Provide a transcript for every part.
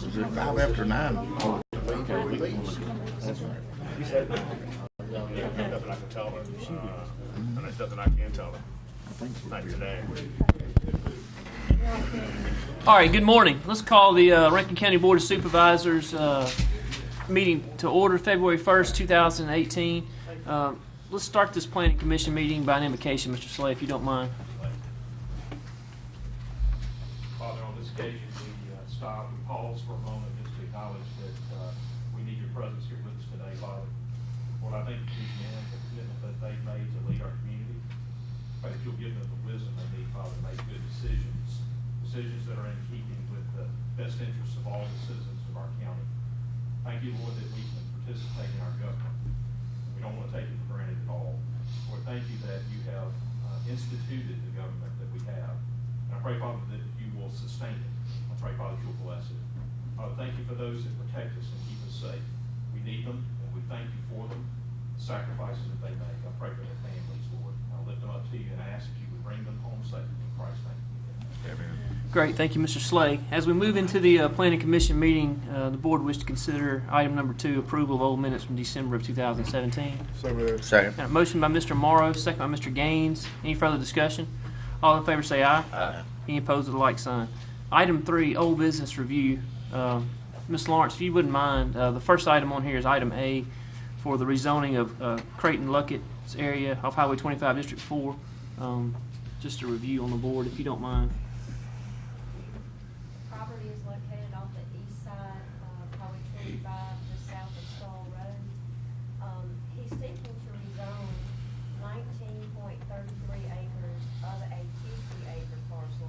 Is it 5 after 9? Oh, That's right. There's nothing I can tell her, and there's nothing I can tell her. Not today. All right, good morning. Let's call the Rankin County Board of Supervisors meeting to order February 1st, 2018. Let's start this Planning Commission meeting by an invocation, Mr. Slay, if you don't mind. Father, on this occasion, we stop and pause for a moment just to acknowledge that we need your presence here with us today, Father. Lord, I thank you for these men, the commitment that they've made to lead our community. Pray that you'll give them the wisdom they need, Father, to make good decisions that are in keeping with the best interests of all the citizens of our county. Thank you, Lord, that we can participate in our government. We don't want to take it for granted at all. Lord, thank you that you have instituted the government that we have. And I pray, Father, that you will sustain it. I pray, Father, that you'll bless it. Father, thank you for those that protect us and keep us safe. We need them, and we thank you for them, the sacrifices that they make. I pray for their families, Lord. I lift them up to you and I ask that you would bring them home safely in Christ's name. Amen. Great, thank you, Mr. Slay. As we move into the Planning Commission meeting, the board wishes to consider item number 2, approval of old minutes from December of 2017. Second. Got a motion by Mr. Morrow, second by Mr. Gaines. Any further discussion? All in favor say aye. Aye. Any opposed with a like sign. Item 3, old business review. Ms. Lawrence, if you wouldn't mind, the first item on here is item A for the rezoning of Creighton Luckett's area off Highway 25, District 4. Just a review on the board, if you don't mind. Property is located off the east side of Highway 25, just south of Stall Road. He's seeking to rezone 19.33 acres of a 50-acre parcel,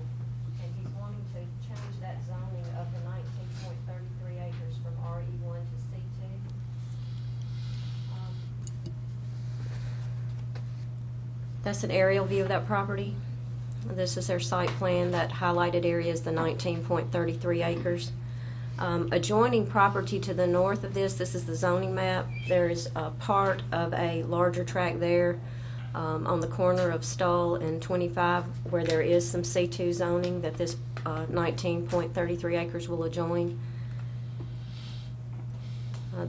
and he's wanting to change that zoning of the 19.33 acres from RE1 to C2. That's an aerial view of that property. This is their site plan. That highlighted area is the 19.33 acres. Adjoining property to the north of this is the zoning map. There is a part of a larger tract there on the corner of Stull and 25 where there is some C2 zoning that this 19.33 acres will adjoin.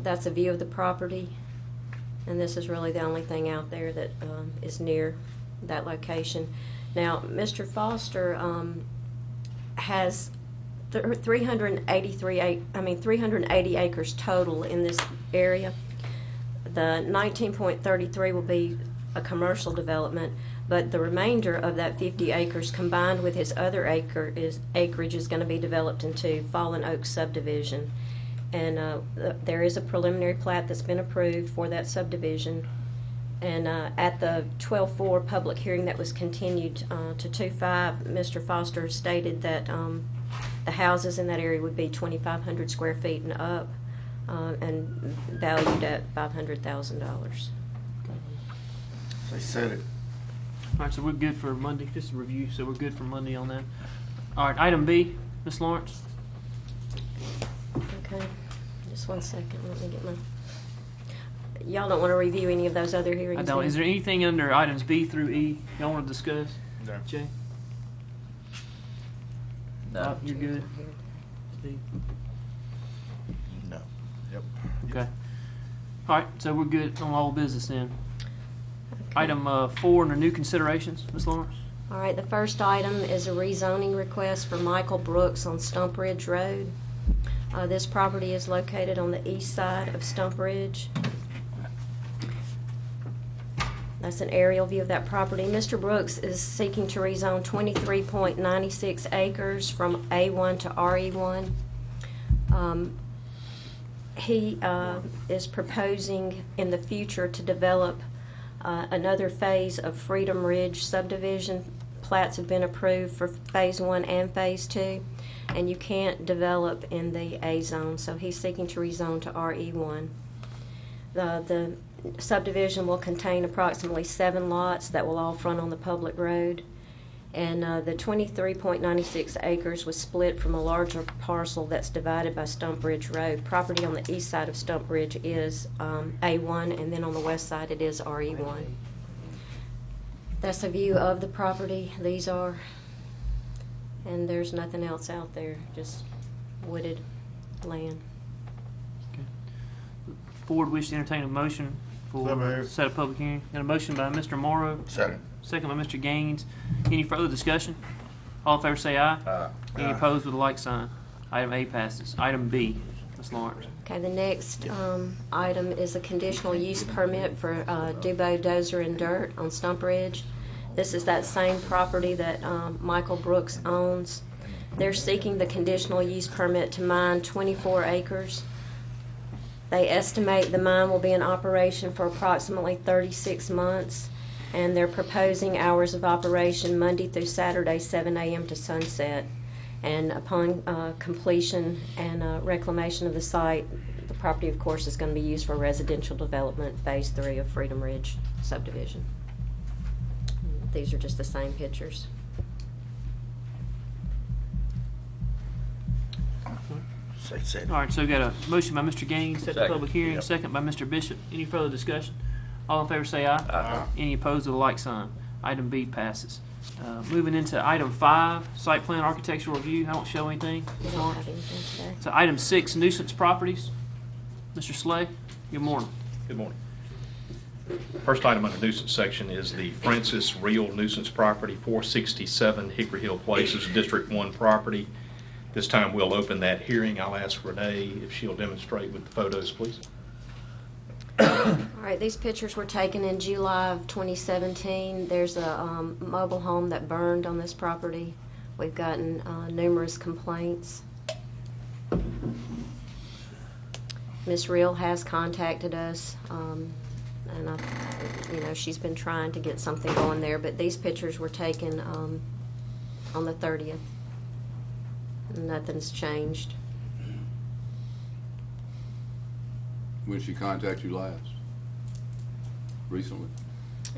That's a view of the property, and this is really the only thing out there that is near that location. Now, Mr. Foster has 380 acres total in this area. The 19.33 will be a commercial development, but the remainder of that 50 acres combined with his other acreage is going to be developed into Fallen Oaks subdivision. And there is a preliminary plat that's been approved for that subdivision. And at the 12-4 public hearing that was continued to 2-5, Mr. Foster stated that the houses in that area would be 2,500 square feet and up, and valued at $500,000. They said it. All right, so we're good for Monday. Just a review, so we're good for Monday on that. All right, item B, Ms. Lawrence. Okay, just 1 second. Let me get my... Y'all don't want to review any of those other hearings? I don't. Is there anything under items B through E y'all want to discuss? No. Jay? No. You're good? Steve? No. Yep. Okay. All right, so we're good on all business then. Okay. Item 4 under new considerations, Ms. Lawrence. All right, the first item is a rezoning request for Michael Brooks on Stump Ridge Road. This property is located on the east side of Stump Ridge. That's an aerial view of that property. Mr. Brooks is seeking to rezone 23.96 acres from A1 to RE1. He is proposing in the future to develop another phase of Freedom Ridge subdivision. Plats have been approved for phase 1 and phase 2, and you can't develop in the A zone, so he's seeking to rezone to RE1. The subdivision will contain approximately 7 lots that will all front on the public road, and the 23.96 acres was split from a larger parcel that's divided by Stump Ridge Road. Property on the east side of Stump Ridge is A1, and then on the west side it is RE1. That's a view of the property. These are, and there's nothing else out there, just wooded land. Board wish to entertain a motion So for moved. set a public hearing. Got a motion by Mr. Morrow, Second. second by Mr. Gaines. Any further discussion? All in favor say aye. Aye. Any opposed with a like sign? Item A passes. Item B, Ms. Lawrence. Okay, the next item is a conditional use permit for Dubo Dozer and Dirt on Stump Ridge. This is that same property that Michael Brooks owns. They're seeking the conditional use permit to mine 24 acres. They estimate the mine will be in operation for approximately 36 months, and they're proposing hours of operation Monday through Saturday, 7 a.m. to sunset. And upon completion and reclamation of the site, the property, of course, is going to be used for residential development, Phase 3 of Freedom Ridge subdivision. These are just the same pictures. Say second. All right, so we got a motion by Mr. Gaines, set the Second. public hearing, Yep. second by Mr. Bishop. Any further discussion? All in favor say aye. Aye. Any opposed with a like sign? Item B passes. Moving into item 5, site plan architectural review. I don't show anything. We Ms. don't Lawrence. have anything today. So item 6, nuisance properties. Mr. Slay, good morning. Good morning. First item under nuisance section is the Francis Real nuisance property, 467 Hickory Hill Place, is a District 1 property. This time we'll open that hearing. I'll ask Renee if she'll demonstrate with the photos, please. All right, these pictures were taken in July of 2017. There's a mobile home that burned on this property. We've gotten numerous complaints. Miss Real has contacted us, and she's been trying to get something going there. But these pictures were taken on the 30th. Nothing's changed. When she contacted you last? Recently?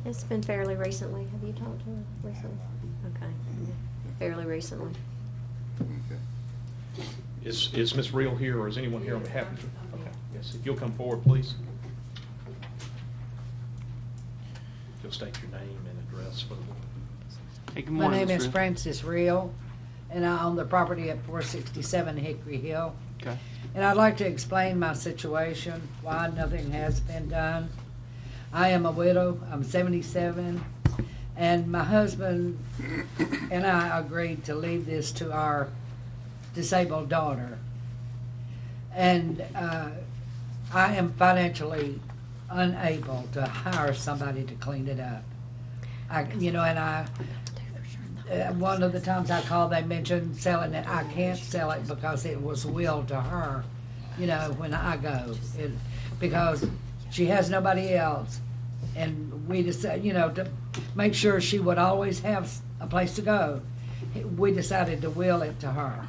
It's been fairly recently. Have you talked to her recently? Okay, fairly recently. Okay. Is Ms. Real here, or is anyone here on behalf of her? Okay, yes, if you'll come forward, please. If you'll state your name and address for the board. Hey, good My morning, name Ms. is Real. Francis Real, and I own the property at 467 Hickory Hill. Okay. And I'd like to explain my situation, why nothing has been done. I am a widow, I'm 77, and my husband and I agreed to leave this to our disabled daughter. And I am financially unable to hire somebody to clean it up. One of the times I called, they mentioned selling it. I can't sell it because it was willed to her, when I go. Because she has nobody else. And we decided, to make sure she would always have a place to go, we decided to will it to her.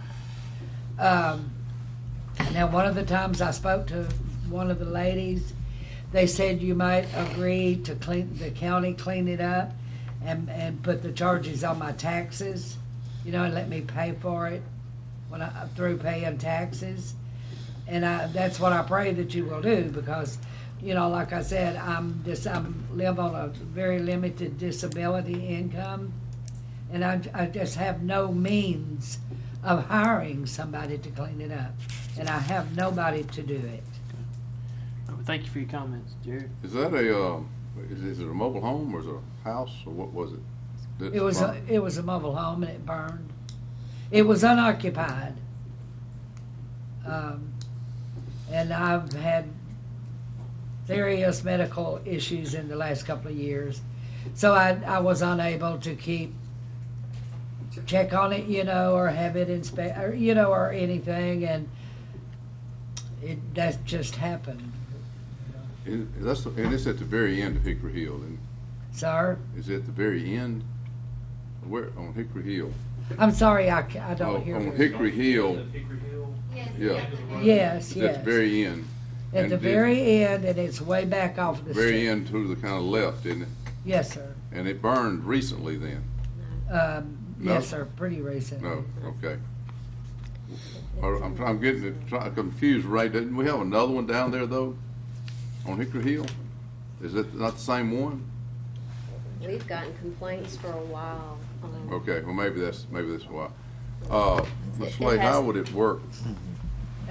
Now, one of the times I spoke to one of the ladies, they said you might agree to the county clean it up and put the charges on my taxes, and let me pay for it when through paying taxes. And that's what I pray that you will do, because, like I said, I live on a very limited disability income, and I just have no means of hiring somebody to clean it up, and I have nobody to do it. Thank you for your comments, Jared. Is that is it a mobile home, or is it a house, or what was it? It was a mobile home, and it burned. It was unoccupied. And I've had various medical issues in the last couple of years. So I was unable to check on it, or have it inspect, or anything, and that just happened. And it's at the very end of Hickory Hill, and Sir? is it at the very end? Where, on Hickory Hill? I'm sorry, I don't Oh, hear on you. Hickory Hill, Hickory Hill? yeah. Yes, It's at yes. the very end. At And the it- very end, and it's way back off the street. Very end to the kind of left, isn't it? Yes, sir. And it burned recently then? No? Yes, sir, pretty recent. No, okay. I'm getting confused, Ray. Didn't we have another one down there, though? On Hickory Hill? Is that not the same one? We've gotten complaints for a while. Okay, well, maybe that's why. Ms. It Slay, has- how would it work?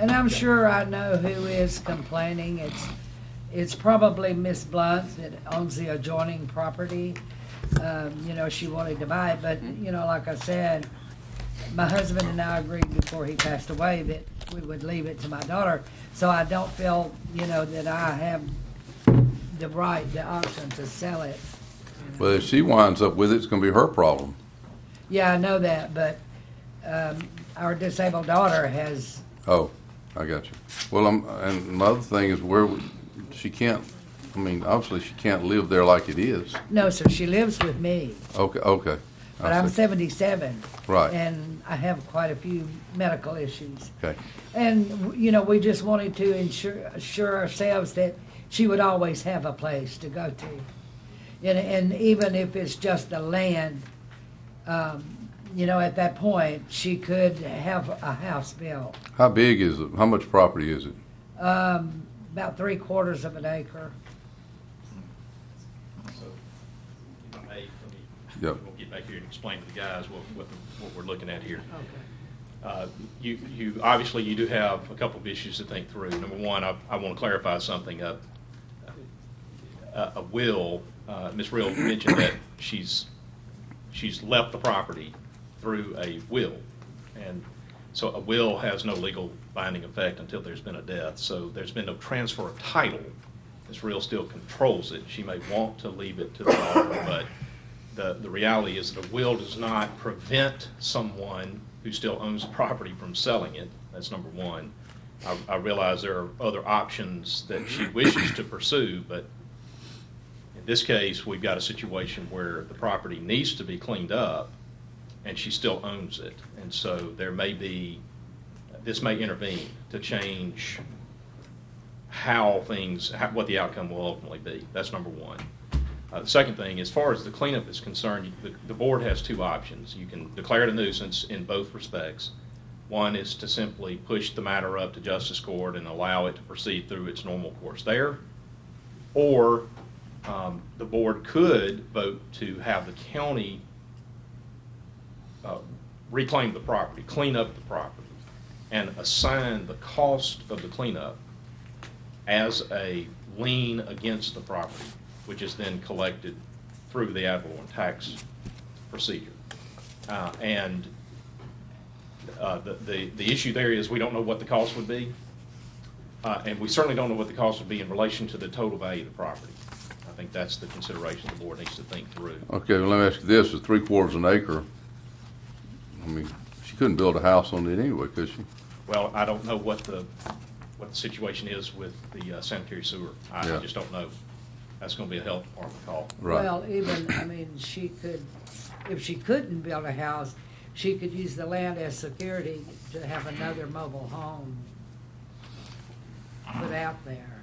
And I'm sure I know who is complaining. It's probably Miss Blunt that owns the adjoining property. You know, she wanted to buy it, but, you know, like I said, my husband and I agreed before he passed away that we would leave it to my daughter. So I don't feel, you know, that I have the right, the option to sell it. Well, if she winds up with it, it's gonna be her problem. Yeah, I know that, but our disabled daughter has, Oh, I got you. Well, and my other thing is she can't, I mean, obviously she can't live there like it is. no, sir, she lives with me, Okay. but I I'm see. 77. Right. And I have quite a few medical issues. Okay. And, you know, we just wanted to assure ourselves that she would always have a place to go to. And even if it's just the land, you know, at that point, she could have a house built. How big is it? How much property is it? About 3/4 of an acre. So, if I may, let me, Yep. we'll get back here and explain to the guys what we're looking at here. You obviously, you do have a couple of issues to think through. Number one, I want to clarify something. A will, Ms. Real mentioned that she's left the property through a will. And so a will has no legal binding effect until there's been a death. So there's been no transfer of title. Ms. Real still controls it. She may want to leave it to the daughter, but the reality is that a will does not prevent someone who still owns the property from selling it. That's number one. I realize there are other options that she wishes to pursue, but in this case, we've got a situation where the property needs to be cleaned up, and she still owns it. And so this may intervene to change what the outcome will ultimately be. That's number one. The second thing, as far as the cleanup is concerned, the board has two options. You can declare it a nuisance in both respects. One is to simply push the matter up to justice court and allow it to proceed through its normal course there. Or the board could vote to have the county reclaim the property, clean up the property, and assign the cost of the cleanup as a lien against the property, which is then collected through the ad valorem tax procedure. And the issue there is we don't know what the cost would be, and we certainly don't know what the cost would be in relation to the total value of the property. I think that's the consideration the board needs to think through. Okay, well, let me ask you this, is 3/4 of an acre, I mean, she couldn't build a house on it anyway, could she? Well, I don't know what the situation is with the sanitary sewer. I Yeah. just don't know. That's going to be a health department call. Right. Well, even, I mean, she could, if she couldn't build a house, she could use the land as security to have another mobile home put out there.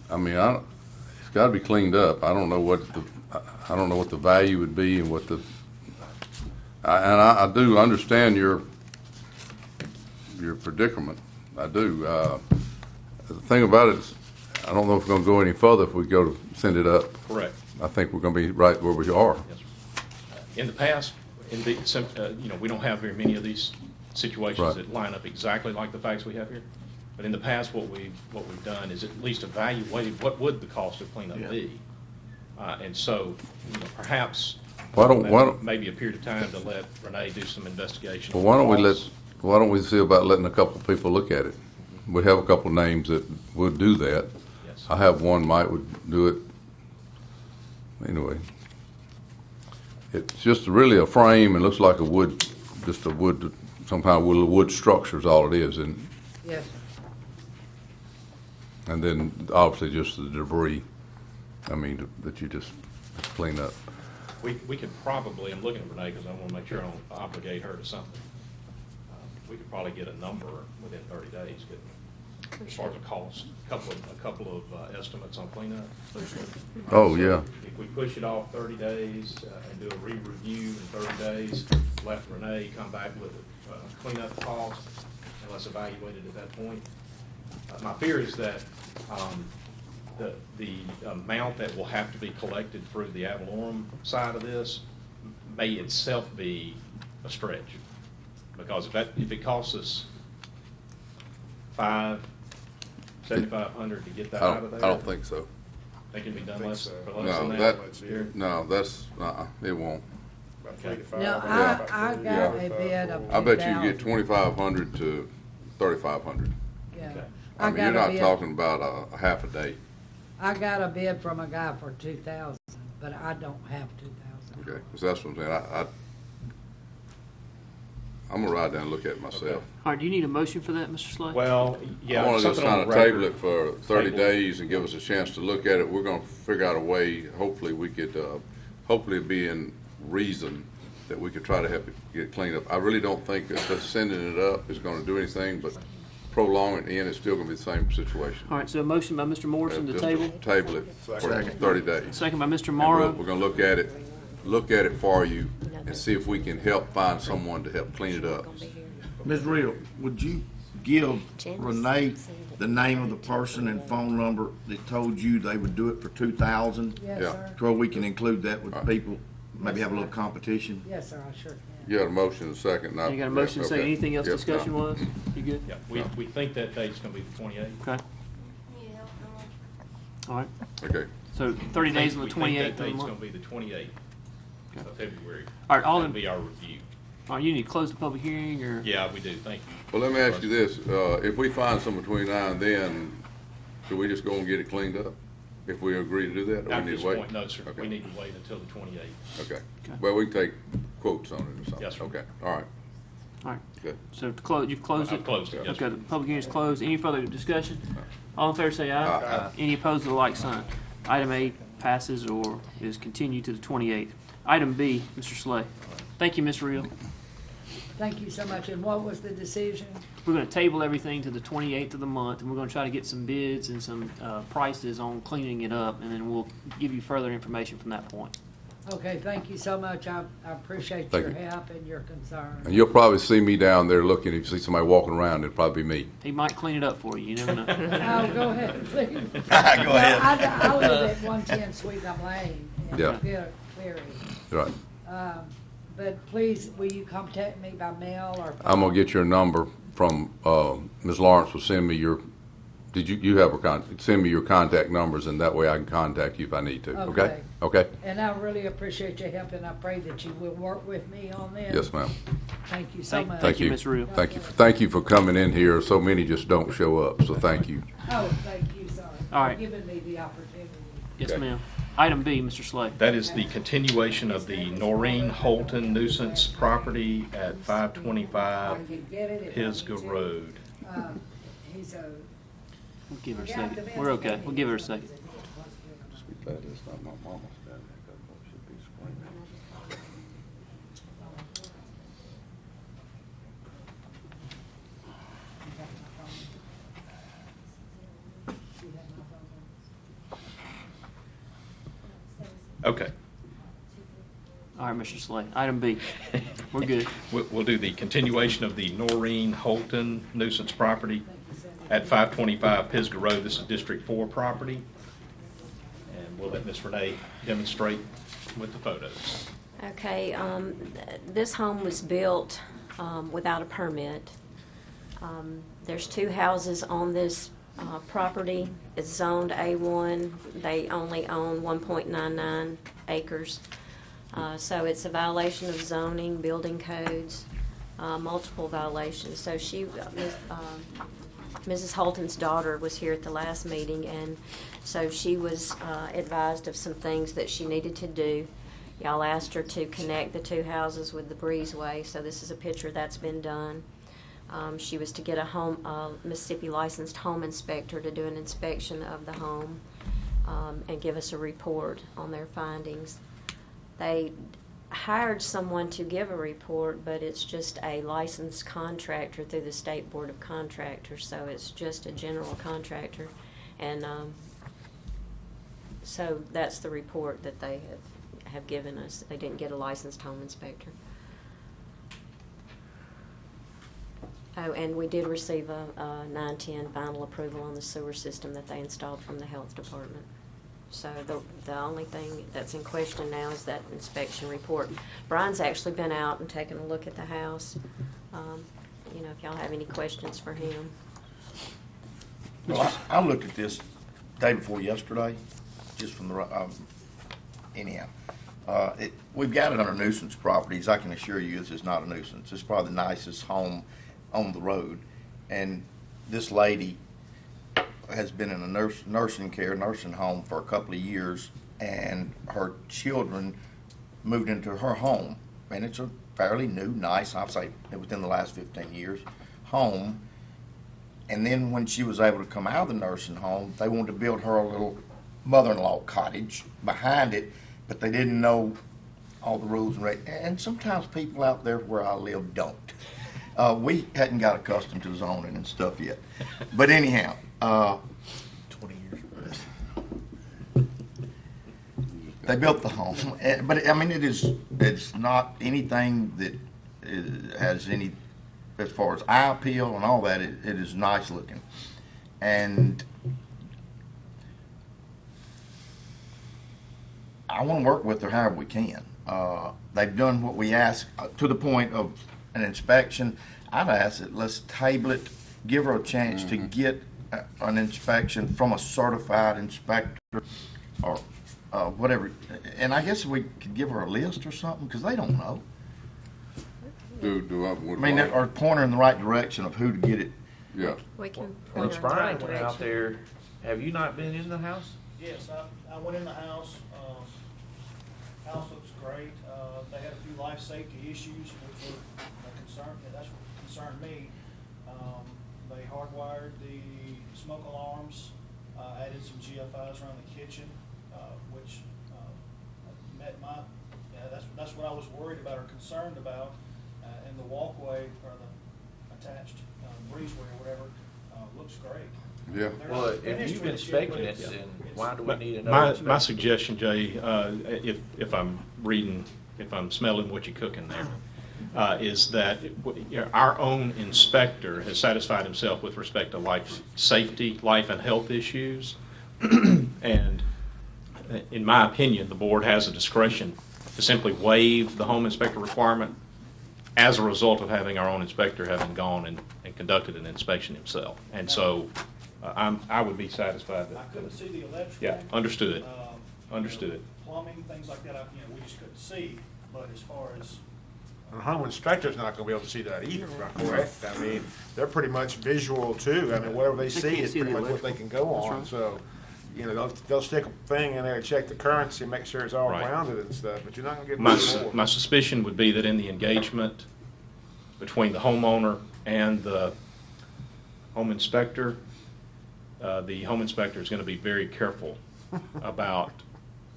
I mean, it's gotta be cleaned up. I don't know what the value would be and what I do understand your predicament. I do. The thing about it is, I don't know if we're gonna go any further if we go to send it up. Correct. I think we're gonna be right where we are. Yes, sir. In the past, we don't have very many of these situations Right. that line up exactly like the facts we have here. But in the past, what we've done is at least evaluated what would the cost of cleanup be. And so, perhaps Why don't maybe a period of time to let Renee do some investigation. Well, why don't we see about letting a couple of people look at it? We have a couple of names that would do that. Yes. I have one would do it. Anyway, it's just really a frame and looks like some kind of wood structure is all it is, and Yes, then obviously just the debris. I mean, that you just clean up. We could probably, I'm looking at Renee because I want to make sure I don't obligate her to something. We could probably get a number within 30 days, as far as the cost, a couple of estimates on cleanup. Oh, yeah. If we push it off 30 days and do a re-review in 30 days, let Renee come back with a cleanup cost, and let's evaluate it at that point. My fear is that the amount that will have to be collected through the ad valorem side of this may itself be a stretch. Because if it costs us $7,500 to get that out of there. I don't think so. They can be done Think less, so. for less No, than that, that. no, that's, it won't. About 3 to 5. No, about I 3 got to a 5 bid of I bet you get 2,000. 2,500 to 3,500. Yeah. Okay. I mean, got you're a not bid- talking about a half a day. I got a bid from a guy for 2,000, but I don't have 2,000. Okay, 'cause that's what I'm saying. I'm gonna ride down and look at it myself. All right, do you need a motion for that, Mr. Slay? Well, yeah. I wanna just something on kind the of table record. it for 30 Table. days and give us a chance to look at it. We're gonna figure out a way, hopefully we could, hopefully it'd be in reason that we could try to help it get cleaned up. I really don't think that just sending it up is gonna do anything, but prolong it in, it's still gonna be the same situation. All right, so a motion by Mr. Morrison to Just table, Table it for 30 days. second by Mr. And Morrow. we're gonna look at it for you and see if we can help find someone to help clean it up. Ms. Real, would you give Renee the name of the person and phone number that told you they would do it for 2,000? Yes, Yeah. sir. So we can include that with people, maybe have a little competition? Yes, sir, I sure can. You got a motion and a second. You got a motion to say Okay. anything else Yep, discussion no. was? You good? Yeah, we think that date's gonna be the 28th. Okay. All right, Okay. so 30 days on the We think 28th that of the date's month. gonna be the 28th of February. All right, all That'll in, be our review. all right, you need to close the public hearing, or? Yeah, we do, thank you. Well, let me ask you this, if we find some between now and then, should we just go and get it cleaned up? If we agree to do that, or At we need this to wait? point, no, sir, Okay. we need to wait until the 28th. Okay, Okay. well, we can take quotes on it or something. Yes, sir. Okay, all right, All right, good. so to close, you've closed it? I've closed it, yes, Okay, sir. the public hearing is closed. Any further discussion? All in favor say aye. Aye. Any opposed to the like sign. Item A passes or is continued to the 28th. Item B, Mr. Slay. Thank you, Ms. Reel. Thank you so much. And what was the decision? We're gonna table everything to the 28th of the month, and we're gonna try to get some bids and some prices on cleaning it up, and then we'll give you further information from that point. Okay, thank you so much. I appreciate Thank your you. help and your concern. And you'll probably see me down there looking, if you see somebody walking around, it'll probably be me. He might clean it up for you, you never know. Oh, go ahead, please. Go ahead. I live at 110 Sweet Gum Lane in Yeah. Cleary. Right. But please, will you contact me by mail or? I'm gonna get your number from, Ms. Lawrence will send me your, you have her send me your contact numbers, and that way I can contact you if I need to, okay? Okay. Okay? And I really appreciate your help, and I pray that you will work with me on this. Yes, ma'am. Thank you so much. Thank you, Ms. Reel. Thank you for coming in here. So many just don't show up, so thank you. Oh, thank you, sir. All right. For giving me the opportunity. Yes, Okay. ma'am. Item B, Mr. Slay. That is the continuation of the Noreen Holton nuisance property at I 525 can get it if I Pisgah need to. Road. He's a. We'll give her a second. We're okay. We'll give her a second. Just be glad it's not my mama's down there, 'cause she'd be screaming. Okay. All right, Mr. Slay. Item B. We're good. We'll do the continuation of the Noreen Holton nuisance property at 525 Pisgah Road. This is District 4 property. And we'll let Ms. Renee demonstrate with the photos. Okay, this home was built without a permit. There's two houses on this property. It's zoned A1. They only own 1.99 acres. So it's a violation of zoning, building codes, multiple violations. So Mrs. Holton's daughter was here at the last meeting, and so she was advised of some things that she needed to do. Y'all asked her to connect the two houses with the breezeway, so this is a picture that's been done. She was to get a Mississippi licensed home inspector to do an inspection of the home and give us a report on their findings. They hired someone to give a report, but it's just a licensed contractor through the State Board of Contractors, so it's just a general contractor. And so that's the report that they have given us. They didn't get a licensed home inspector. Oh, and we did receive a 910 final approval on the sewer system that they installed from the health department. So the only thing that's in question now is that inspection report. Brian's actually been out and taken a look at the house. You know, if y'all have any questions for him. Well, I looked at this day before yesterday, just from the, anyhow. We've got it under nuisance properties. I can assure you this is not a nuisance. It's probably the nicest home on the road. And this lady has been in a nursing home for a couple of years, and her children moved into her home. And it's a fairly new, nice, I'd say within the last 15 years, home. And then when she was able to come out of the nursing home, they wanted to build her a little mother-in-law cottage behind it, but they didn't know all the rules and regulations. And sometimes people out there where I live don't. We hadn't got accustomed to zoning and stuff yet. But anyhow, 20 years. they built the home. But I mean, it's not anything that has any, as far as eye appeal and all that, it is nice looking. And I want to work with her however we can. They've done what we asked to the point of an inspection. I'd ask that let's table it, give her a chance to get an inspection from a certified inspector or whatever. And I guess we could give her a list or something, because they don't know. I I mean, or point her in the right direction of who to get it. Yeah. We can When point her in the right Brian went out direction. there, have you not been in the house? Yes, I went in the house. House looks great. They had a few life safety issues which were a concern. That's what concerned me. They hardwired the smoke alarms, added some GFIs around the kitchen, which met my. Yeah, that's what I was worried about or concerned about. And the walkway or the attached breezeway or whatever looks great. Yeah. They're Well, not if finished you've with it yet, inspected but it, it's- then it's- why do we My- need another My inspection? suggestion, Jay, if I'm reading, if I'm smelling what you're cooking there, is that our own inspector has satisfied himself with respect to life safety, life and health issues. And in my opinion, the board has a discretion to simply waive the home inspector requirement as a result of having our own inspector having gone and conducted an inspection himself. And so I would be satisfied I that. couldn't see the electrical. Yeah, understood. um, Understood. Plumbing, things like that, we just couldn't see, but as far as, And the home inspector's not gonna be able to see that either, if I'm correct. I mean, they're pretty much visual too. I mean, whatever they see is pretty much what they can go on, so, they'll stick a thing in there and check the currency, make sure it's all Right. grounded and stuff, but you're not gonna get My, much more. my suspicion would be that in the engagement between the homeowner and the home inspector, the home inspector is going to be very careful about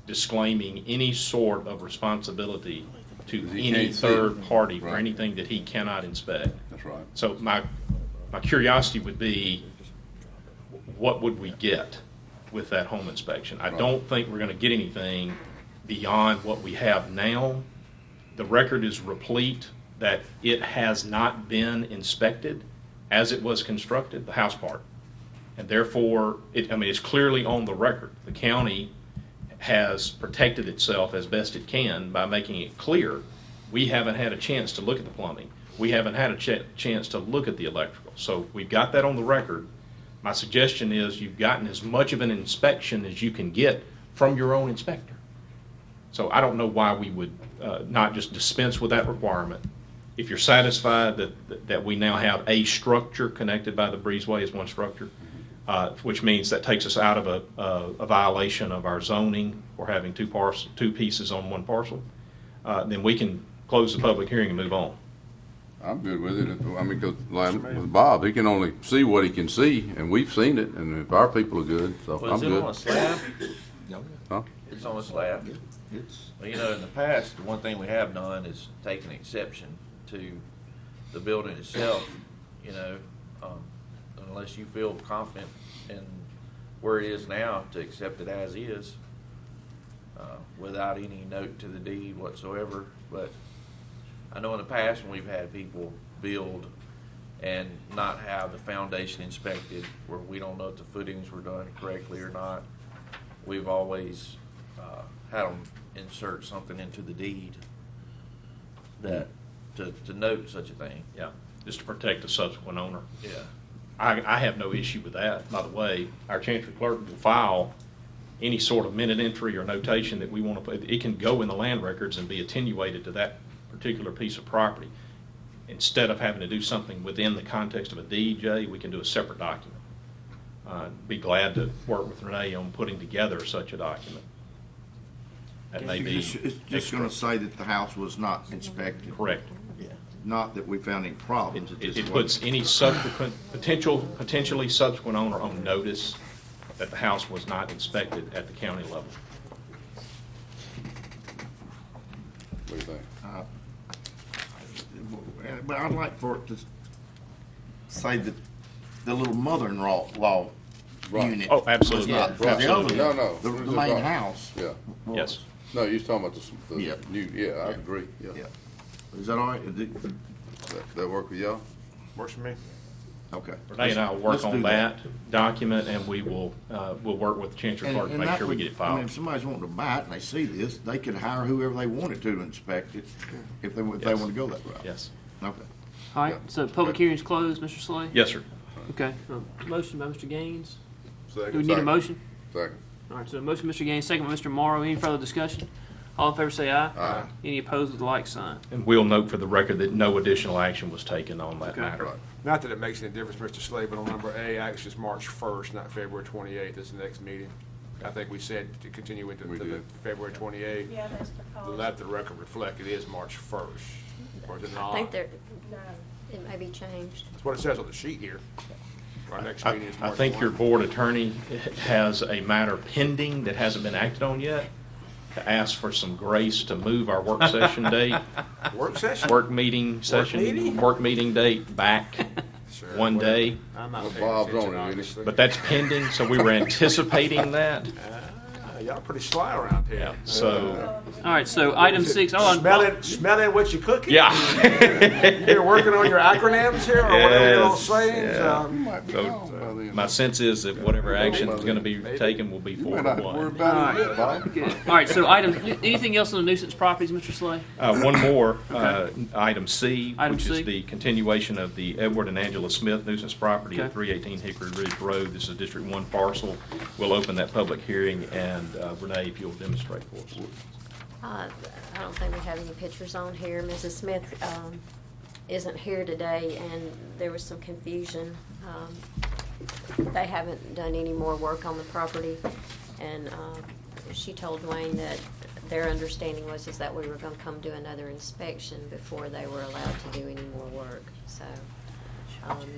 disclaiming any sort of responsibility to Because he any can't see it. third party for Right. anything that he cannot inspect. That's right. So my curiosity would be, what would we get with that home inspection? I Right. don't think we're going to get anything beyond what we have now. The record is replete that it has not been inspected as it was constructed, the house part. And therefore, it's clearly on the record. The county has protected itself as best it can by making it clear we haven't had a chance to look at the plumbing. We haven't had a chance to look at the electrical. So we've got that on the record. My suggestion is you've gotten as much of an inspection as you can get from your own inspector. So I don't know why we would not just dispense with that requirement. If you're satisfied that we now have a structure connected by the breezeway as one structure, which means that takes us out of a violation of our zoning for having two pieces on one parcel, then we can close the public hearing and move on. I'm good with it. I mean, because like with Bob, he can only see what he can see, and we've seen it, and if our people are good, so Well, I'm is it on a good. slab? Huh? It's on a slab. Well, in the past, the one thing we have done is taken exception to the building itself, unless you feel confident in where it is now to accept it as is, without any note to the deed whatsoever. But I know in the past when we've had people build and not have the foundation inspected, where we don't know if the footings were done correctly or not, we've always had them insert something into the deed that to note such a thing. Yeah, just to protect the subsequent owner. Yeah. I have no issue with that. By the way, our chancery clerk will file any sort of minute entry or notation that we want to put. It can go in the land records and be attenuated to that particular piece of property. Instead of having to do something within the context of a deed, Jay, we can do a separate document. Be glad to work with Renee on putting together such a document. That may be It's just going to say that the house was not inspected. correct. Yeah. Not that we found any problems. It puts any subsequent, potentially subsequent owner on notice that the house was not inspected at the county level. What do you think? But I'd like for it to say that the little mother-in-law Right. unit. Oh, absolutely. was not, 'cause the other Absolutely. one, No. The main house. Yeah. was- Yes. No, you're talking about the Yeah. new, yeah, I agree, Yeah. yeah. Is that all right? That work with y'all? Works for me. Okay. Renee and I will work Let's do on that document, and we will, we'll work with the chancery clerk to make that sure we would- get it I mean, filed. if somebody's wanting to buy it and they see this, they can hire whoever they wanted to inspect it if they want to go that route. Yes. Okay. All right, Yeah. so public hearing's closed, Mr. Slay? Yes, sir. Okay, motion by Mr. Gaines. Second. Do we need a motion? Second. All right, so motion, Mr. Gaines, second by Mr. Morrow. Any further discussion? All in favor say aye. Aye. Any opposed with the like sign. And we'll note for the record that no additional action was taken on that Okay. matter. Right. Not that it makes any difference, Mr. Slade, but on number A, actually it's March 1st, not February 28th is the next meeting. I think we said to continue into We the did. February 28th. Yeah, that's because. Let the record reflect it is March 1st. Or is it I not? think there, No. it may be changed. That's what it says on the sheet here. Our next I meeting is I March think 1. your board attorney has a matter pending that hasn't been acted on yet, to ask for some grace to move our work session date, Work session? work meeting session, meeting? work meeting date back Sure, one whatever. day. I'm not Well, paying Bob's attention, on it, isn't he? obviously. But that's pending, so we were anticipating that. Y'all pretty sly around here. Yeah, so, All right, so item six. Smelling what you cooking? yeah. You're working on your acronyms here, or whatever you're all Yes, saying? yeah. Might be So, wrong by then. My sense is that whatever action is gonna be taken will be You 4 may to not worry 1. about it, Bob. Good. All right, so anything else on the nuisance properties, Mr. Slay? One more, Okay. item C, Item which C. is the continuation of the Edward and Angela Smith nuisance property Okay. at 318 Hickory Ridge Road. This is District 1 parcel. We'll open that public hearing, and Renee, if you'll demonstrate for us. I don't think we have any pictures on here. Mrs. Smith isn't here today, and there was some confusion. They haven't done any more work on the property, and she told Dwayne that their understanding was that we were going to come do another inspection before they were allowed to do any more work. So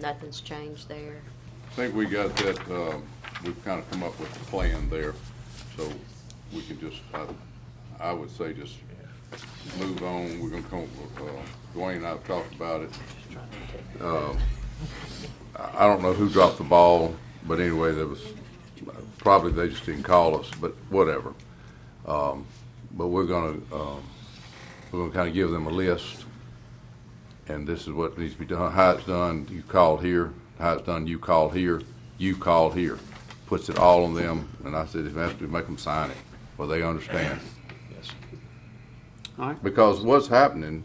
nothing's changed there. I think we got that, we've kind of come up with a plan there, so we can just, I would say just move on. We're gonna come, Dwayne and I have talked about it. I don't know who dropped the ball, but anyway, there was, probably they just didn't call us, but whatever. But we're gonna kind of give them a list, and this is what needs to be done, how it's done, you call here, how it's done, you call here, you call here. Puts it all on them, and I said, if it has to, make them sign it, well, they understand. Yes. All right. Because what's happening,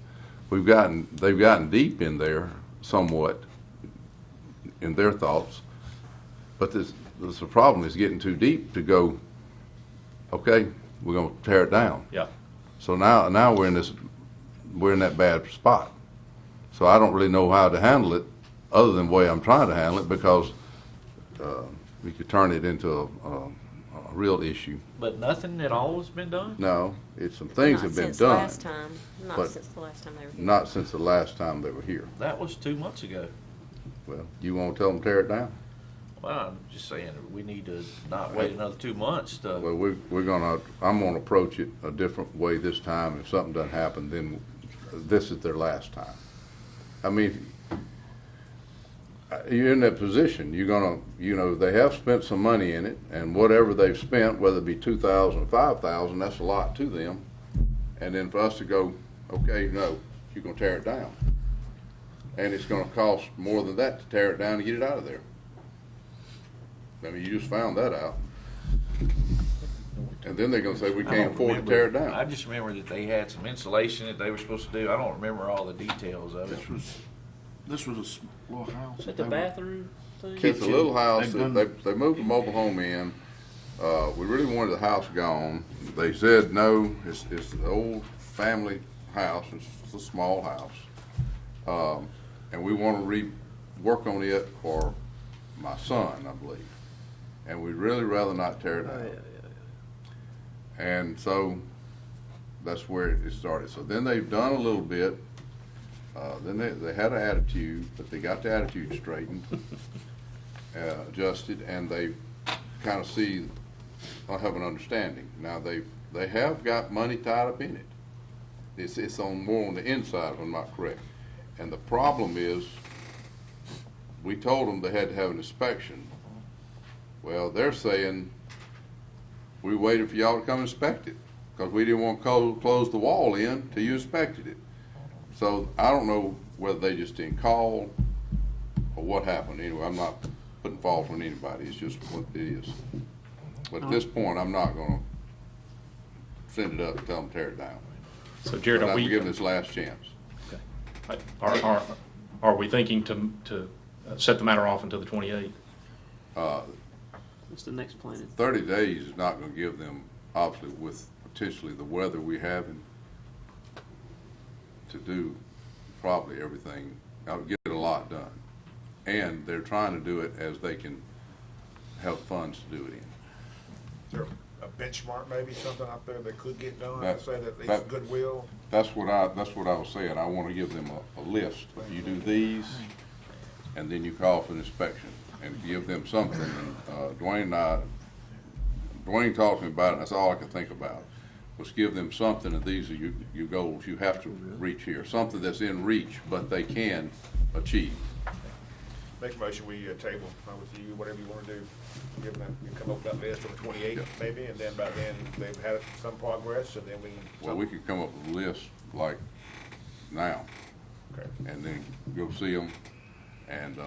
they've gotten deep in there somewhat, in their thoughts, but the problem is getting too deep to go, okay, we're gonna tear it down. Yeah. So now we're in that bad spot. So I don't really know how to handle it, other than the way I'm trying to handle it, because we could turn it into a real issue. But nothing at all has been done? No, some things have been Not since done, last time. Not but since the last time they were here. not since the last time they were here. That was 2 months ago. Well, you wanna tell them to tear it down? Well, I'm just saying, we need to not wait another 2 months to. Well, I'm gonna approach it a different way this time. If something doesn't happen, then this is their last time. I mean, you're in that position, you're gonna, they have spent some money in it, and whatever they've spent, whether it be 2,000 or 5,000, that's a lot to them. And then for us to go, okay, no, you're gonna tear it down. And it's gonna cost more than that to tear it down and get it out of there. I mean, you just found that out. And then they're gonna say we I can't don't afford to remember. tear it down. I just remember that they had some insulation that they were supposed to do. I don't remember all the details of it. This was a little house. Is that the bathroom thing? It's a little house, They've that they moved a mobile home in. We really wanted the house gone. They said, no, it's an old family house, it's a small house. And we want to work on it for my son, I believe. And we'd really rather not tear it down. And so that's where it started. So then they've done a little bit. Then they had an attitude, but they got the attitude straightened, adjusted, and they kind of see, I have an understanding. Now they have got money tied up in it. It's more on the inside, if I'm not correct. And the problem is, we told them they had to have an inspection. Well, they're saying, we waited for y'all to come inspect it, because we didn't want to close the wall in till you inspected it. So I don't know whether they just didn't call or what happened. Anyway, I'm not putting fault on anybody. It's just what it is. But at this point, I'm not going to send it up and tell them to tear it down. So Jared, But are I'm we, giving this last chance. are we thinking to set the matter off until the 28th? What's the next plan? 30 days is not going to give them, obviously, with potentially the weather we having, to do probably everything, get a lot done. And they're trying to do it as they can have funds to do it in. Is there a benchmark, maybe something out there that could get done? That- Say that that- it's goodwill. That's what I was saying. I want to give them a list. You do these, and then you call for an inspection, and give them something. And Dwayne talked to me about it, and that's all I could think about, was give them something, and these are your goals you have to reach here. Something that's in reach, but they can achieve. Make a motion, we table with you, whatever you want to do. Give them, you come up with that list on the 28th maybe, and then by then they've had some progress, and then we. Well, we could come up with a list like now, Okay. and then go see them, and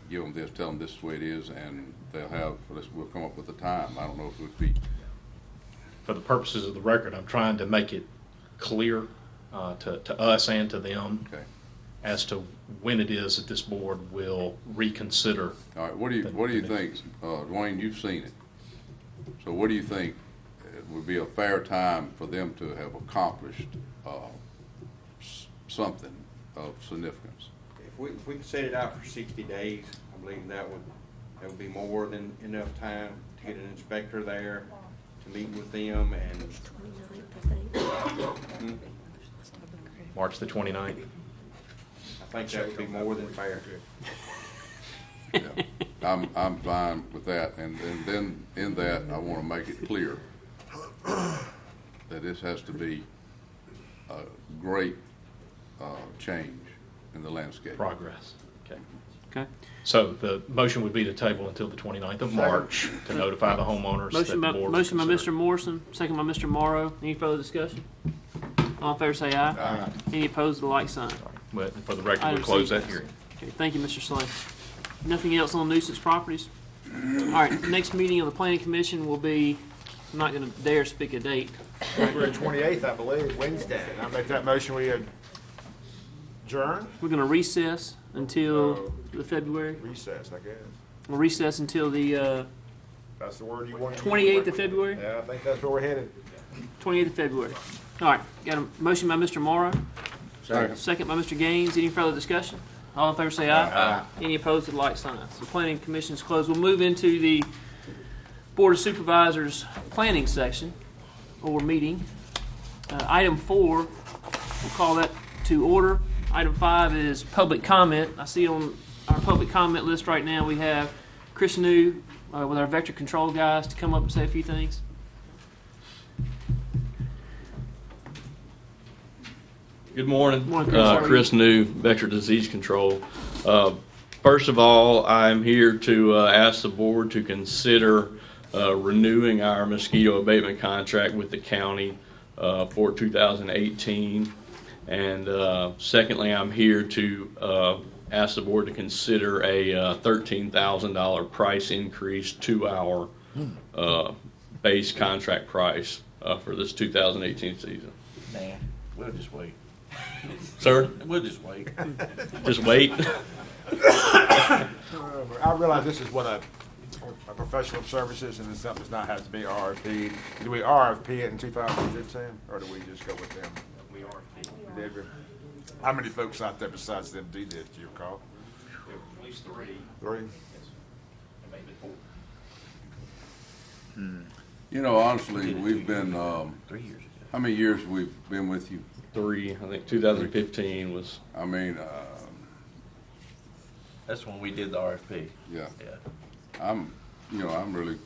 give them this, tell them this is the way it is, and we'll come up with a time. I don't know if it would be. For the purposes of the record, I'm trying to make it clear to us and to them Okay. as to when it is that this board will reconsider. All right, what do you think, Dwayne, you've seen it. So what do you think it would be a fair time for them to have accomplished something of significance? If we could set it out for 60 days, I believe that would be more than enough time to get an inspector there, to meet with them and. 29th, I think. March the 29th. I think that would be more than fair. Yeah, I'm fine with that, and then in that, I want to make it clear that this has to be a great change in the landscape. Progress. Okay. Okay. So the motion would be to table until the 29th of March to notify the homeowners that the board. Motion by consider. Mr. Morrison, second by Mr. Morrow. Any further discussion? All in favor say aye. Aye. Any opposed, the like sign. But for the record, Item we'll close C. that hearing. Okay, thank you, Mr. Slay. Nothing else on nuisance properties? All right, next meeting of the planning commission will be, I'm not gonna dare speak a date. February 28th, I believe, Wednesday. I make that motion, we adjourn, We're gonna recess until the February, recess, I guess. we'll recess until the That's the word you want. 28th of February? Yeah, I think that's where we're headed. 28th of February. All right, got a motion by Mr. Morrow, second by Mr. Gaines. Any further discussion? All in favor say aye. Aye. Any opposed, the like sign. So planning commission is closed. We'll move into the Board of Supervisors planning section, or meeting. Item 4, we'll call that to order. Item 5 is public comment. I see on our public comment list right now, we have Chris New with our vector control guys to come up and say a few things. Good morning. Morning, Chris. How are you? Chris New, Vector Disease Control. First of all, I'm here to ask the board to consider renewing our mosquito abatement contract with the county for 2018. And secondly, I'm here to ask the board to consider a $13,000 price increase to our base contract price for this 2018 season. Nah, we'll just wait. Sir, We'll just wait. just wait. I realize this is what a professional services, and it's something that's not has to be RFP. Do we RFP it in 2015, or do we just go with them? We RFP. Did we? How many folks out there besides them do this, do you recall? At least three. Three? And maybe four. You know, honestly, we've been, 3 years ago. how many years we've been with you? 3, I think 2015 was. I mean, That's when we did the RFP. yeah, Yeah. I'm really,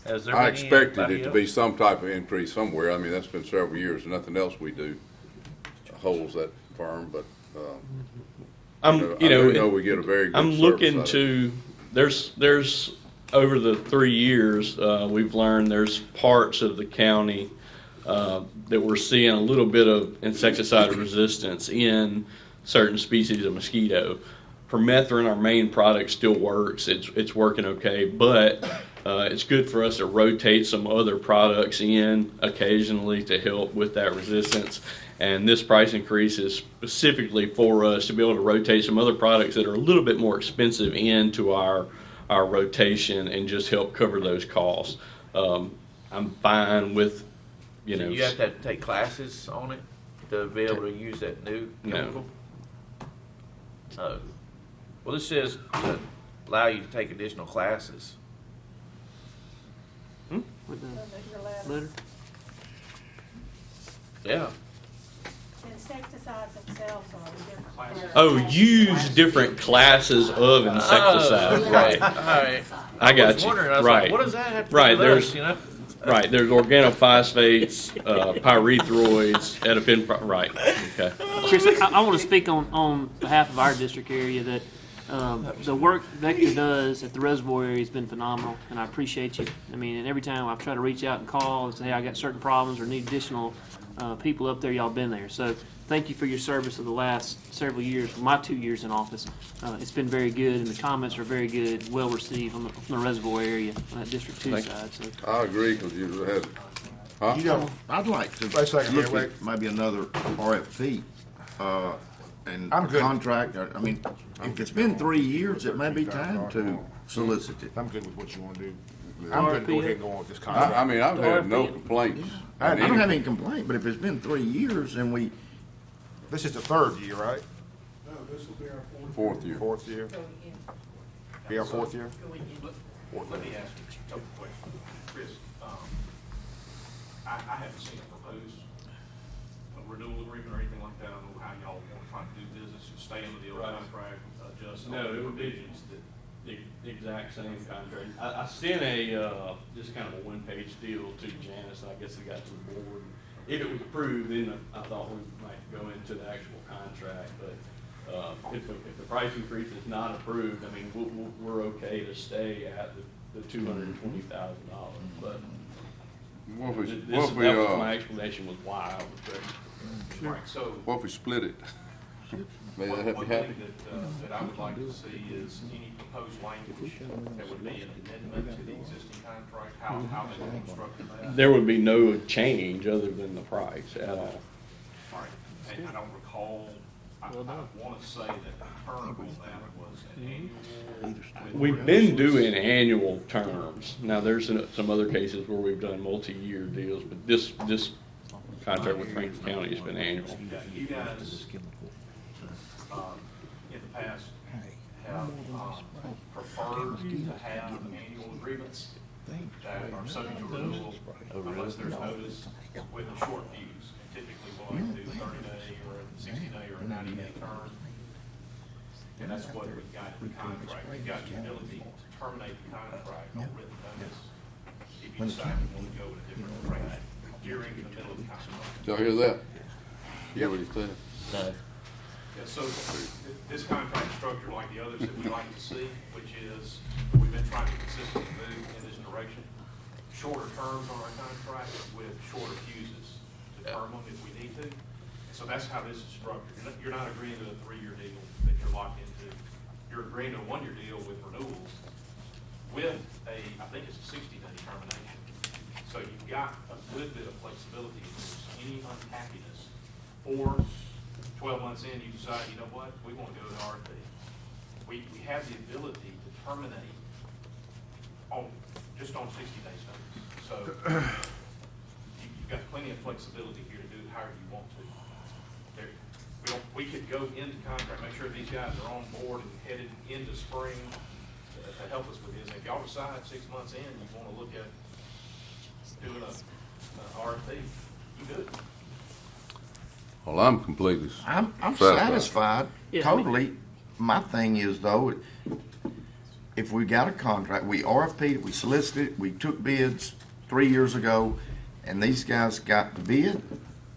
Has there I been expected anybody it to else? be some type of increase somewhere. I mean, that's been several years, and nothing else we do holds that firm, but, I do know we get a very good I'm service looking out of it. to, there's over the 3 years, we've learned there's parts of the county that we're seeing a little bit of insecticide resistance in certain species of mosquito. Permethrin, our main product, still works. It's working okay, but it's good for us to rotate some other products in occasionally to help with that resistance. And this price increase is specifically for us to be able to rotate some other products that are a little bit more expensive into our rotation and just help cover those costs. I'm fine with, So you have to take classes on it to be able to use that new chemical? Oh. Well, this says to allow you to take additional classes. With the letter. Yeah. Insecticides themselves are different. Oh, use different classes of insecticides, right? All right. I got was you. wondering, I was Right. like, what does that have to Right, do with there's- us, you know? Right, there's organophosphates, pyrethroids, right, okay. Chris, I want to speak on behalf of our district area that the work Vector does at the reservoir area has been phenomenal, and I appreciate you. I mean, and every time I've tried to reach out and call and say, hey, I got certain problems or need additional people up there, y'all been there. So thank you for your service of the last several years, my 2 years in office. It's been very good, and the comments are very good, well received from the reservoir area on that District 2 side. So. I agree, because you had, huh? You know, I'd like to Wait a second, look wait. at maybe another RFP, and I'm good. contract, I mean, if it's been 3 years, it may be time to solicit it. I'm good with what you want to do. I'm going to go ahead and go on with this contract. I mean, I've had no complaints. I don't have any complaint, but if it's been 3 years and we, This is the third year, right? Fourth year. Fourth year? Be our fourth year? Let me ask you a couple questions. Chris, I haven't seen a proposed renewal agreement or anything like that. I don't know how y'all want to try to do business, just stay under the old Right. contract, adjust No, all it the would be provisions that. the exact same contract. I sent just kind of a one-page deal to Janice, and I guess it got to the board. If it was approved, then I thought we might go into the actual contract, but if the price increase is not approved, I mean, we're okay to stay at the $220,000, but What if we, that what if we, was my explanation was why I was ready. Right, so. what if we split it? May that One be happy? thing that I would like to see is any proposed language that would be an amendment to the existing contract, how they would construct that. There would be no change other than the price at all. Right, and I don't recall, I want to say that the term on that was an annual. We've been doing annual terms. Now, there's some other cases where we've done multi-year deals, but this contract with Rankin County has been annual. You guys, in the past, have preferred to have annual agreements that are subject to renewal unless there's notice with a short fuse. Typically, we'll either do a 30-day or a 60-day or a 90-day term. And that's what we've got in the contract. We've got the ability to terminate the contract on written notice if you decide you want to go in a different direction during the middle of the contract. Did y'all hear that? Hear what he said? No. Yeah, so this contract is structured like the others that we like to see, which is, we've been trying to consistently move in this direction. Shorter terms on our contract with shorter fuses to term them if we need to. So that's how this is structured. You're not agreeing to a 3-year deal that you're locked into. You're agreeing to a 1-year deal with renewals with I think it's a 60-day termination. So you've got a good bit of flexibility if there's any unhappiness, or 12 months in, you decide, you know what, we want to go to the RFP. We have the ability to terminate just on 60 days notice. So you've got plenty of flexibility here to do it however you want to. We could go into contract, make sure these guys are on board and headed into spring to help us with this. And if y'all decide 6 months in you want to look at doing a RFP, you do it. Well, I'm completely I'm satisfied, Yeah, I mean- totally. My thing is though, if we got a contract, we RFP'd, we solicited, we took bids 3 years ago, and these guys got the bid,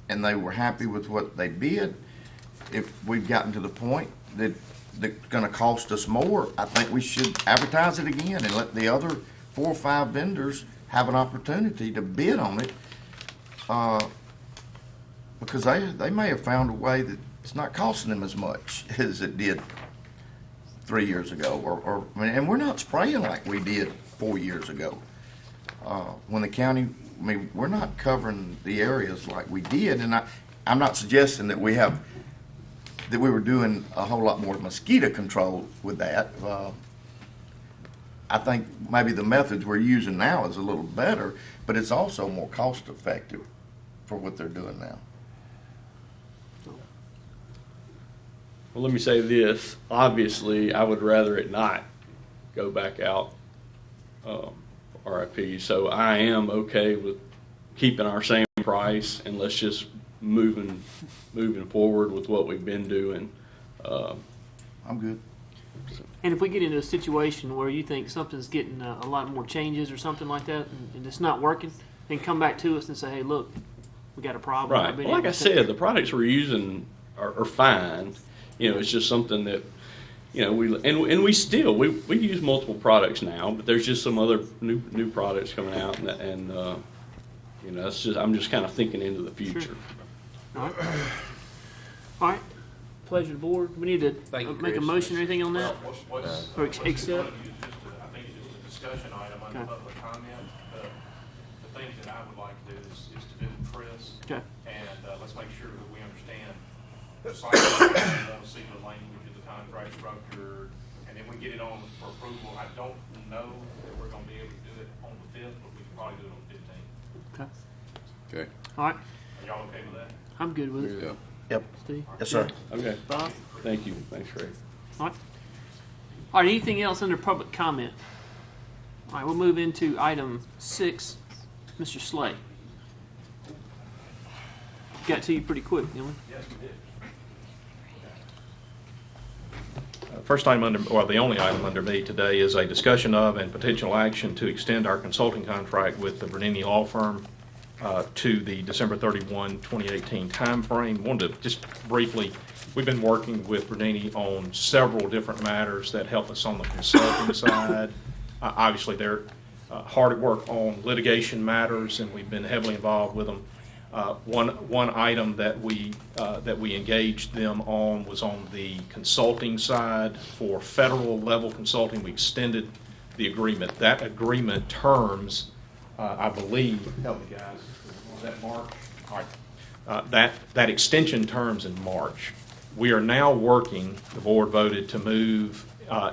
and they were happy with what they bid. If we've gotten to the point that that's gonna cost us more, I think we should advertise it again and let the other 4 or 5 vendors have an opportunity to bid on it. Because they may have found a way that it's not costing them as much as it did 3 years ago, and we're not spraying like we did 4 years ago. When the county, I mean, we're not covering the areas like we did, and I'm not suggesting that we were doing a whole lot more mosquito control with that. I think maybe the methods we're using now is a little better, but it's also more cost effective for what they're doing now. Well, let me say this. Obviously, I would rather it not go back out RFP. So I am okay with keeping our same price and let's just moving forward with what we've been doing. I'm good. And if we get into a situation where you think something's getting a lot more changes or something like that, and it's not working, then come back to us and say, hey, look, we got a problem. Right. Well, like I said, the products we're using are fine. You know, it's just something that, you know, we use multiple products now, but there's just some other new products coming out, and you know, I'm just kind of thinking into the future. Sure. All right. All right. Pleasure to the board. We need to Thank you, make a Chris. motion or anything on that? Or accept? I think it's just a discussion item under Okay. public comment. The things that I would like to do is to visit Chris. Okay. And let's make sure that we understand the cycle. We want to see the language of the contract structure, and then we get it on for approval. I don't know that we're going to be able to do it on the 5th, but we can probably do it on the 15th. Okay. Okay. All right. Are y'all okay with that? I'm good with it. Yeah. Yep. Steve? Yes, sir. Okay. Bob? Thank you. Thanks, Ray. All right. All right, anything else under public comment? All right, we'll move into item 6. Mr. Slay. Got to you pretty quick, didn't we? Yes, we did. First item the only item under me today is a discussion of and potential action to extend our consulting contract with the Bernini Law Firm to the December 31, 2018 timeframe. Wanted to just briefly, we've been working with Bernini on several different matters that help us on the consulting side. Obviously, they're hard at work on litigation matters, and we've been heavily involved with them. One item that we engaged them on was on the consulting side for federal level consulting. We extended the agreement. That agreement terms, I believe, help me guys, was that March? All right. That extension terms in March. We are now working, the board voted to move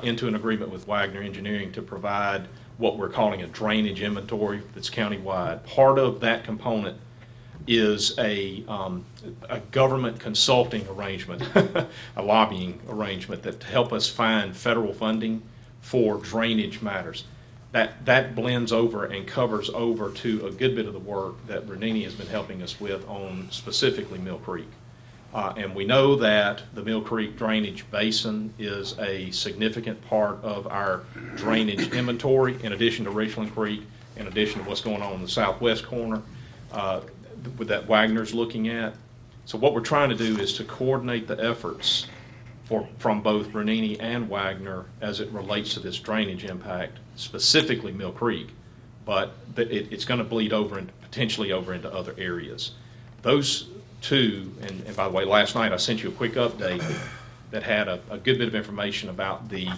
into an agreement with Wagner Engineering to provide what we're calling a drainage inventory that's countywide. Part of that component is a government consulting arrangement, a lobbying arrangement that to help us find federal funding for drainage matters. That blends over and covers over to a good bit of the work that Bernini has been helping us with on specifically Mill Creek. And we know that the Mill Creek drainage basin is a significant part of our drainage inventory, in addition to Richland Creek, in addition to what's going on in the southwest corner with that Wagner's looking at. So what we're trying to do is to coordinate the efforts from both Bernini and Wagner as it relates to this drainage impact, specifically Mill Creek, but it's going to bleed over and potentially over into other areas. Those two, and by the way, last night I sent you a quick update that had a good bit of information about the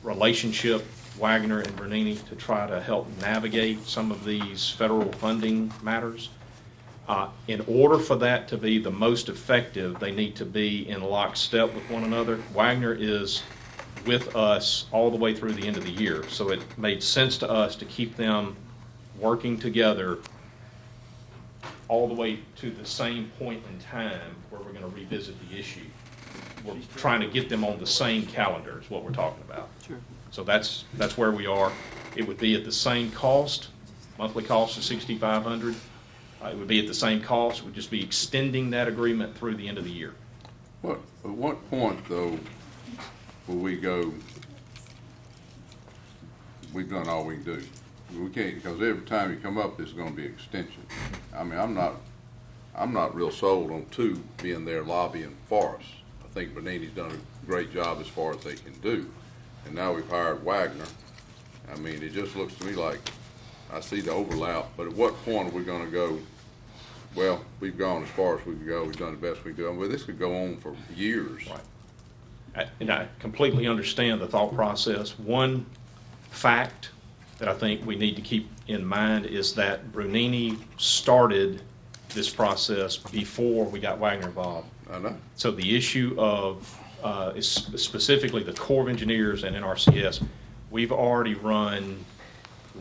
relationship Wagner and Bernini to try to help navigate some of these federal funding matters. In order for that to be the most effective, they need to be in lockstep with one another. Wagner is with us all the way through the end of the year, so it made sense to us to keep them working together all the way to the same point in time where we're going to revisit the issue. We're trying to get them on the same calendar is what we're talking about. Sure. So that's where we are. It would be at the same cost. Monthly cost is $6,500. It would be at the same cost. We'd just be extending that agreement through the end of the year. At what point, though, will we go, we've done all we can do? We can't, because every time you come up, there's gonna be extension. I mean, I'm not real sold on two being there lobbying for us. I think Bernini's done a great job as far as they can do. And now we've hired Wagner. I mean, it just looks to me like I see the overlap, but at what point are we gonna go, well, we've gone as far as we can go, we've done the best we can do. Well, this could go on for years. Right. And I completely understand the thought process. One fact that I think we need to keep in mind is that Brunini started this process before we got Wagner involved. I know. So the issue of is specifically the Corps of Engineers and NRCS, we've already run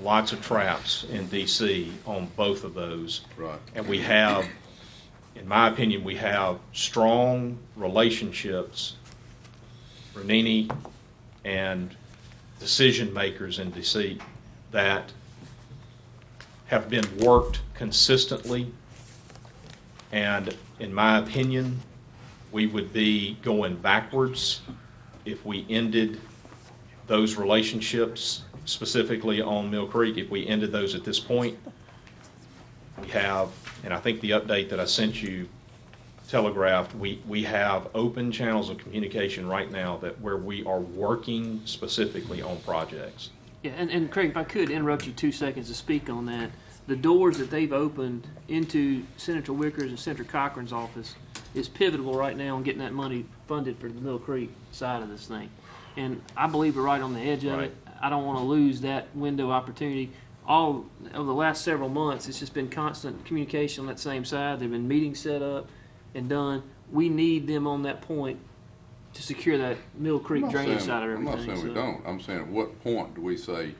lots of traps in D.C. on both of those. Right. And we have, in my opinion, we have strong relationships, Bernini and decision makers in D.C. that have been worked consistently. And in my opinion, we would be going backwards if we ended those relationships, specifically on Mill Creek. If we ended those at this point, we have, and I think the update that I sent you telegraphed, we have open channels of communication right now that where we are working specifically on projects. Yeah, and Craig, if I could interrupt you 2 seconds to speak on that. The doors that they've opened into Senator Wicker's and Senator Cochran's office is pivotal right now in getting that money funded for the Mill Creek side of this thing. And I believe we're right on the edge of it. I don't want to lose that window opportunity. All over the last several months, it's just been constant communication on that same side. There have been meetings set up and done. We need them on that point to secure that Mill Creek drainage side of everything. I'm not saying we don't. I'm saying at what point do we say,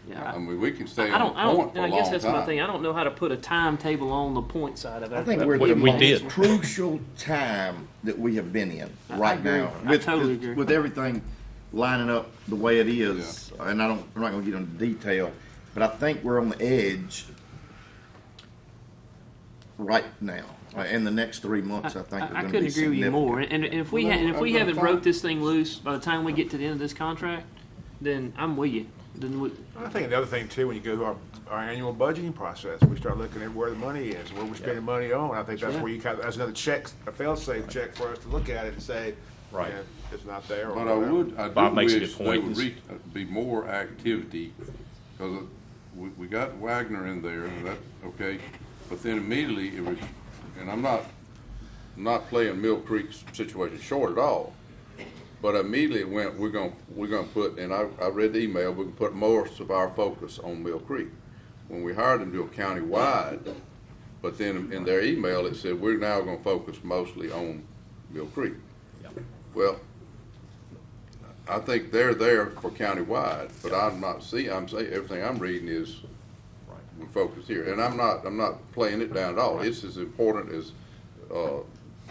yeah, I mean, we can stay on point for a long time. I guess that's my thing. I don't know how to put a timetable on the point side of it. I think we're We the most did. crucial time that we have been in right agree. now. I totally agree. With everything lining up the way it is, and I'm not going to get into detail, but I think we're on the edge right now. In the next 3 months, I think I couldn't agree with you more. And if we haven't broke this thing loose by the time we get to the end of this contract, then I'm with you. I think the other thing too, when you go through our annual budgeting process, we start looking at where the money is, where we're spending money on. I think that's where you that's another check, a fail-safe check for us to look at it and say, Right. you know, it's not there. Or But whatever. I Bob do makes a wish good there point. would be more activity, because we got Wagner in there, and that, okay, but then immediately it was, and I'm not playing Mill Creek's situation short at all, but immediately it went, we're gonna put, and I read the email, we can put most of our focus on Mill Creek. When we hired them to do a county-wide, but then in their email, it said, we're now gonna focus mostly on Mill Creek. Well, I think they're there for county-wide, but I'm saying, everything I'm reading is we're focused here. And I'm not playing it down at all. It's as important as,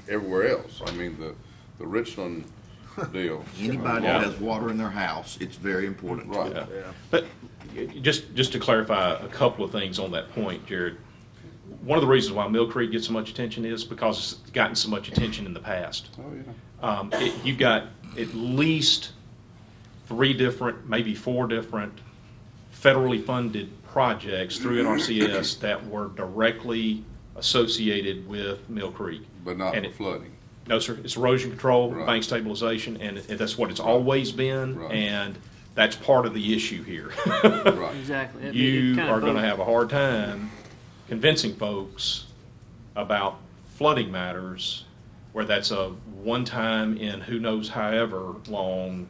everywhere else. I mean, the Richland deal. Anybody that has water in their house, it's very important. Right. Yeah. But just to clarify a couple of things on that point, Jared, one of the reasons why Mill Creek gets so much attention is because it's gotten so much attention in the past. Oh, yeah. You've got at least 3 different, maybe 4 different federally funded projects through NRCS that were directly associated with Mill Creek. But not for flooding. No, sir. It's erosion control, Right. bank stabilization, and that's what it's always been, Right. and that's part of the issue here. Right. Exactly. You are going to have a hard time convincing folks about flooding matters where that's a one-time in who knows however long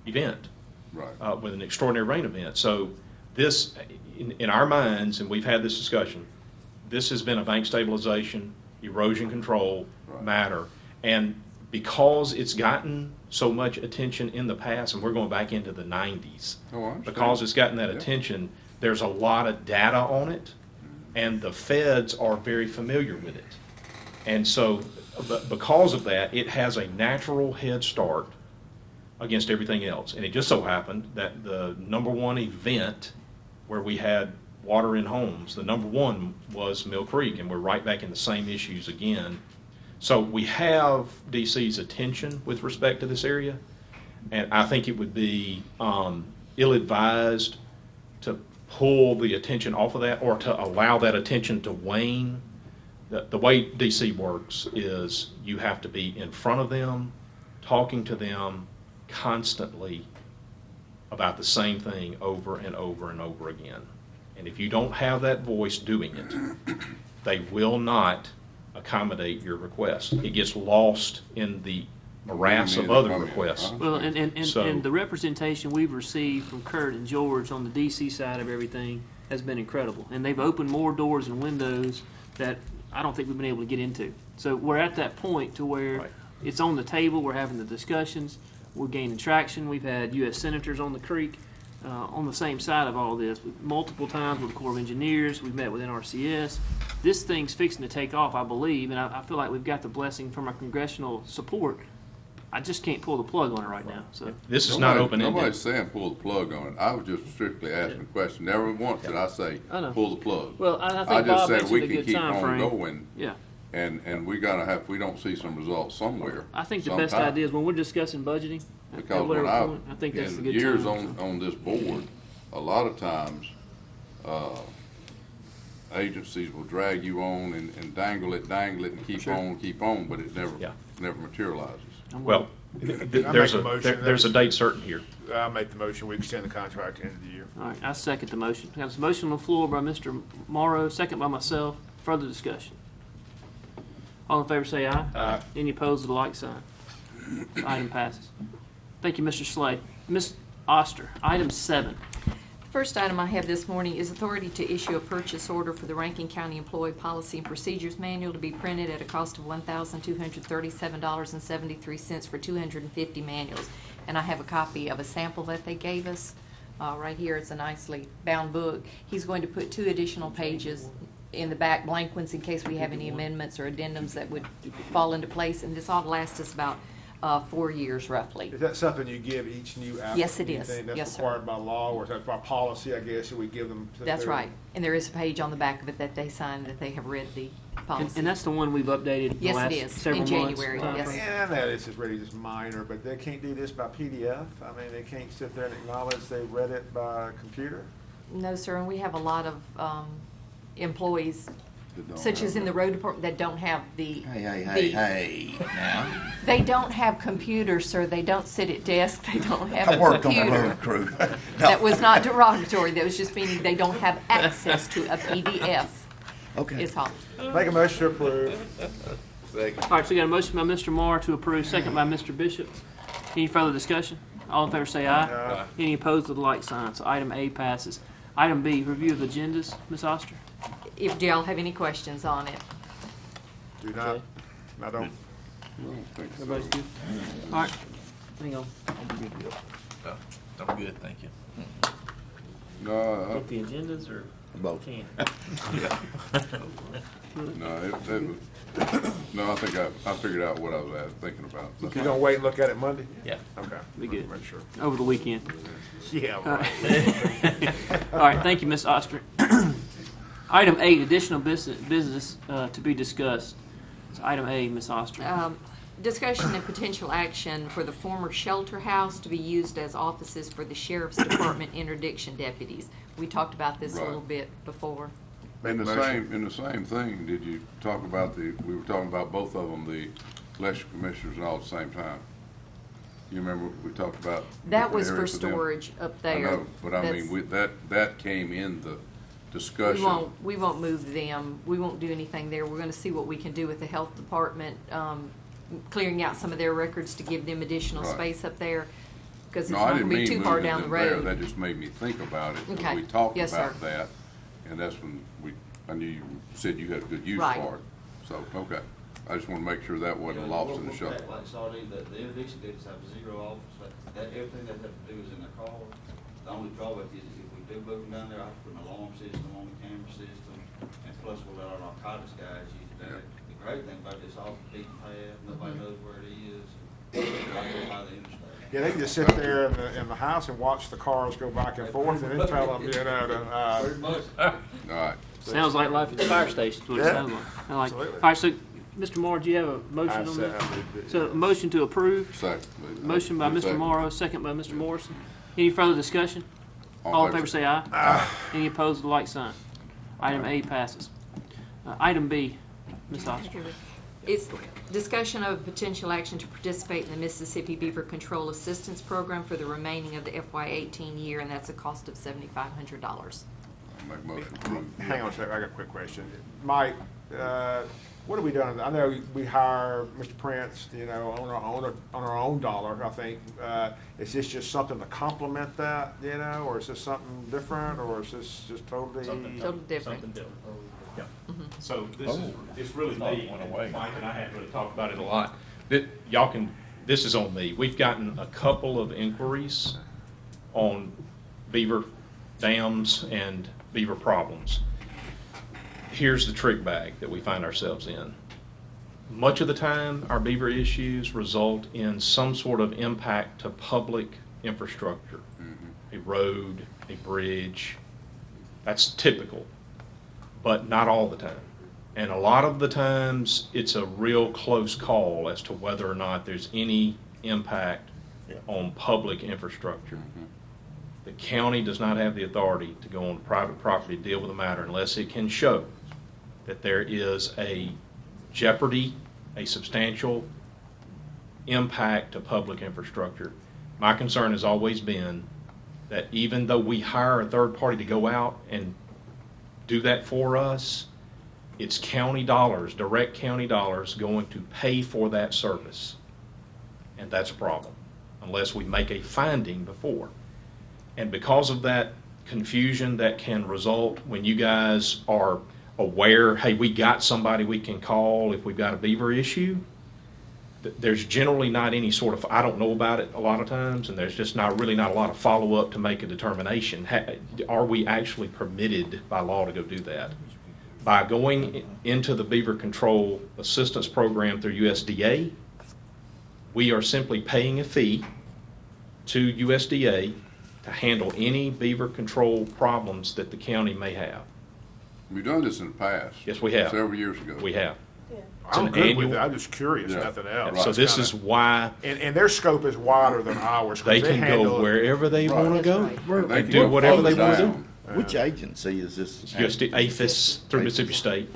event. Right. with an extraordinary rain event. So this, in our minds, and we've had this discussion, this has been a bank stabilization, erosion control matter. And because it's gotten so much attention in the past, and we're going back into the 90s, because it's gotten that attention, there's a lot of data on it, and the feds are very familiar with it. And so because of that, it has a natural head start against everything else. And it just so happened that the number one event where we had water in homes, the number one was Mill Creek, and we're right back in the same issues again. So we have DC's attention with respect to this area, and I think it would be ill-advised to pull the attention off of that or to allow that attention to wane. The way DC works is you have to be in front of them, talking to them constantly about the same thing over and over and over again. And if you don't have that voice doing it, they will not accommodate your request. It gets lost in the morass of other requests. Well, and So- the representation we've received from Kurt and George on the DC side of everything has been incredible. And they've opened more doors and windows that I don't think we've been able to get into. So we're at that point to where it's on the table, we're having the discussions, we're gaining traction. We've had U.S. senators on the creek on the same side of all this. Multiple times with the Corps of Engineers, we've met with NRCS. This thing's fixing to take off, I believe, and I feel like we've got the blessing from our congressional support. I just can't pull the plug on it right now. So this is not open-ended. Nobody's saying pull the plug on it. I was just strictly asking a question. Never once did I say pull the plug. Well, I think I just Bob said mentioned we a can good keep time on frame. going. Yeah. And we gotta have, if we don't see some results somewhere. I think the best idea is when we're discussing budgeting, Because at when whatever point, I think that's the in good years time. on this board, a lot of times, agencies will drag you on and dangle it and keep on, but it never materializes. Well, there's a date certain here. I'll make the motion, we extend the contract to the end of the year. All right, I second the motion. Got a motion on the floor by Mr. Morrow, second by myself. Further discussion. All in favor say aye. Aye. Any opposed with a like sign. Item passes. Thank you, Mr. Slade. Ms. Oster, item 7. First item I have this morning is authority to issue a purchase order for the Rankin County Employee Policy and Procedures Manual to be printed at a cost of $1,237.73 for 250 manuals. And I have a copy of a sample that they gave us. Right here, it's a nicely bound book. He's going to put 2 additional pages in the back, blank ones, in case we have any amendments or addendums that would fall into place. And this ought to last us about 4 years roughly. Is that something you give each new applicant? Yes, it Do you is. think Yes, that's sir. required by law, or is that by policy, I guess, that we give them? That's right. And there is a page on the back of it that they sign that they have read the policy. And that's the one we've updated the Yes, it last is. several In months. January, yes. Yeah, that is just really just minor, but they can't do this by PDF? I mean, they can't sit there and acknowledge they read it by computer? No, sir, and we have a lot of employees, such as in the road department, that don't have the. Hey, now. They don't have computers, sir. They don't sit at desks. They don't have I a worked on the computer. road crew. That was not derogatory. That was just meaning they don't have access to a PDF. Okay. Is all. Make a motion to approve. All right, so we got a motion by Mr. Marr to approve, second by Mr. Bishop. Any further discussion? All in favor say aye. Aye. Any opposed with a like sign. So item A passes. Item B, review of agendas. Ms. Oster? If do y'all have any questions on it? Do not, I don't. Everybody's good? All right, hang on. I'm good, thank you. No, Both the agendas or Both. can? no, I think I figured out what I was thinking about. You gonna wait and look at it Monday? Yeah. Okay. Be good. Make sure. Over the weekend. Yeah, All right. right. All right, thank you, Ms. Oster. Item 8, additional business to be discussed. So item A, Ms. Oster. Discussion and potential action for the former shelter house to be used as offices for the sheriff's department interdiction deputies. We talked about this a Right. little bit before. In the same thing, did you talk about we were talking about both of them, the election commissioners and all at the same time? You remember we talked about? That different was for areas them? storage up there. I know, but I That's- mean, that came in the discussion. We won't move them. We won't do anything there. We're gonna see what we can do with the health department, clearing out some of their records to give them additional Right. space up there. because it's No, not I gonna didn't be mean too far moving down it the there. road. That just made me think about it. Okay. We talked Yes, about sir. that, and that's when I knew you said you had a good use Right. for it. So, okay. I just want to make sure that wasn't lost in the shuffle. Like Saudi, the interdiction dates have 0 office, that everything they have to do is in the car. The only drawback is if we do move them down there, I have to put an alarm system on the camera system, and plus we'll let our narcotics guys use that. The great thing about this off the beaten path, nobody knows where it is, right there by the interstate. Yeah, they can just sit there in the house and watch the cars go back and forth and then tell them, you know, Pretty much. All right. Sounds like life at the fire station, is what it Yeah. sounds like. I like it. Absolutely. All right, so, Mr. Morrow, do you have a motion on that? So, a motion to approve, Second. motion by Mr. Second. Morrow, second by Mr. Morrison. Any further discussion? All in favor say aye. Any opposed, the like sign. Item A passes. Item B, Ms. Oster. It's discussion of potential action to participate in the Mississippi Beaver Control Assistance Program for the remaining of the FY18 year, and that's a cost of $7,500. Make a motion to approve. hang on a second, I got a quick question. Mike, what have we done? I know we hire Mr. Prince, you know, on our own dollar, I think. Is this just something to complement that, you know, or is this something different, or is this just totally? Totally different. Something different. Yeah. So this is, it's really me, and Mike and I haven't really talked about it a lot. This is on me. We've gotten a couple of inquiries on beaver dams and beaver problems. Here's the trick bag that we find ourselves in. Much of the time, our beaver issues result in some sort of impact to public infrastructure, a road, a bridge. That's typical, but not all the time. And a lot of the times, it's a real close call as to whether or not there's any impact on public infrastructure. The county does not have the authority to go on private property to deal with the matter unless it can show that there is a jeopardy, a substantial impact to public infrastructure. My concern has always been that even though we hire a third party to go out and do that for us, it's county dollars, direct county dollars, going to pay for that service. And that's a problem, unless we make a finding before. And because of that confusion that can result when you guys are aware, hey, we got somebody we can call if we've got a beaver issue, there's generally not any sort of, I don't know about it a lot of times, and there's just not a lot of follow-up to make a determination. Are we actually permitted by law to go do that? By going into the Beaver Control Assistance Program through USDA, we are simply paying a fee to USDA to handle any beaver control problems that the county may have. We've done this in the past. Yes, we have. Several years ago. We have. I'm an good with annual- it, I'm just curious, Yeah. nothing else. So It's this kinda- is why And their scope is wider than ours. 'cause they can handle go it- wherever they Right. want to go. They They do whatever they want to do. Which agency is this? It's just the APHIS through Mississippi State.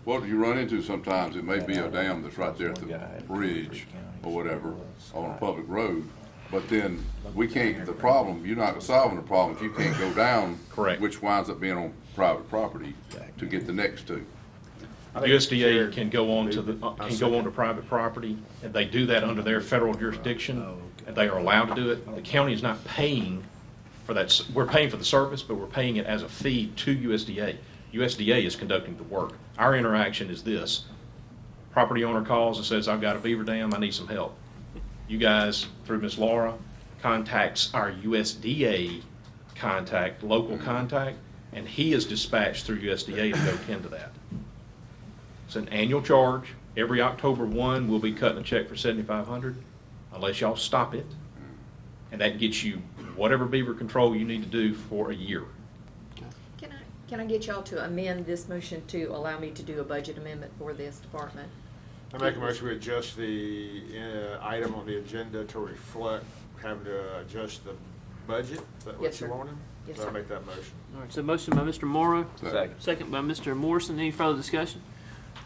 What you run into sometimes, it may be a dam that's right there at the bridge or whatever on a public road, but then we can't, the problem, you're not solving the problem if you can't go down. Correct. Which winds up being on private property to get the next two. I think it's USDA shared. can go on to private property, and they do that under their federal jurisdiction, and they are allowed to do it. The county is not paying for that. We're paying for the service, but we're paying it as a fee to USDA. USDA is conducting the work. Our interaction is this. Property owner calls and says, I've got a beaver dam, I need some help. You guys, through Ms. Laura, contacts our USDA contact, local contact, and he is dispatched through USDA to go tend to that. It's an annual charge. Every October 1, we'll be cutting a check for $7,500 unless y'all stop it. And that gets you whatever beaver control you need to do for a year. Can I get y'all to amend this motion to allow me to do a budget amendment for this department? I make a motion we adjust the item on the agenda to reflect having to adjust the budget. Is that Yes, what sir. you wanted? Yes, So I sir. make that motion. All right, so motion by Mr. Morrow, second by Mr. Morrison. Any further discussion?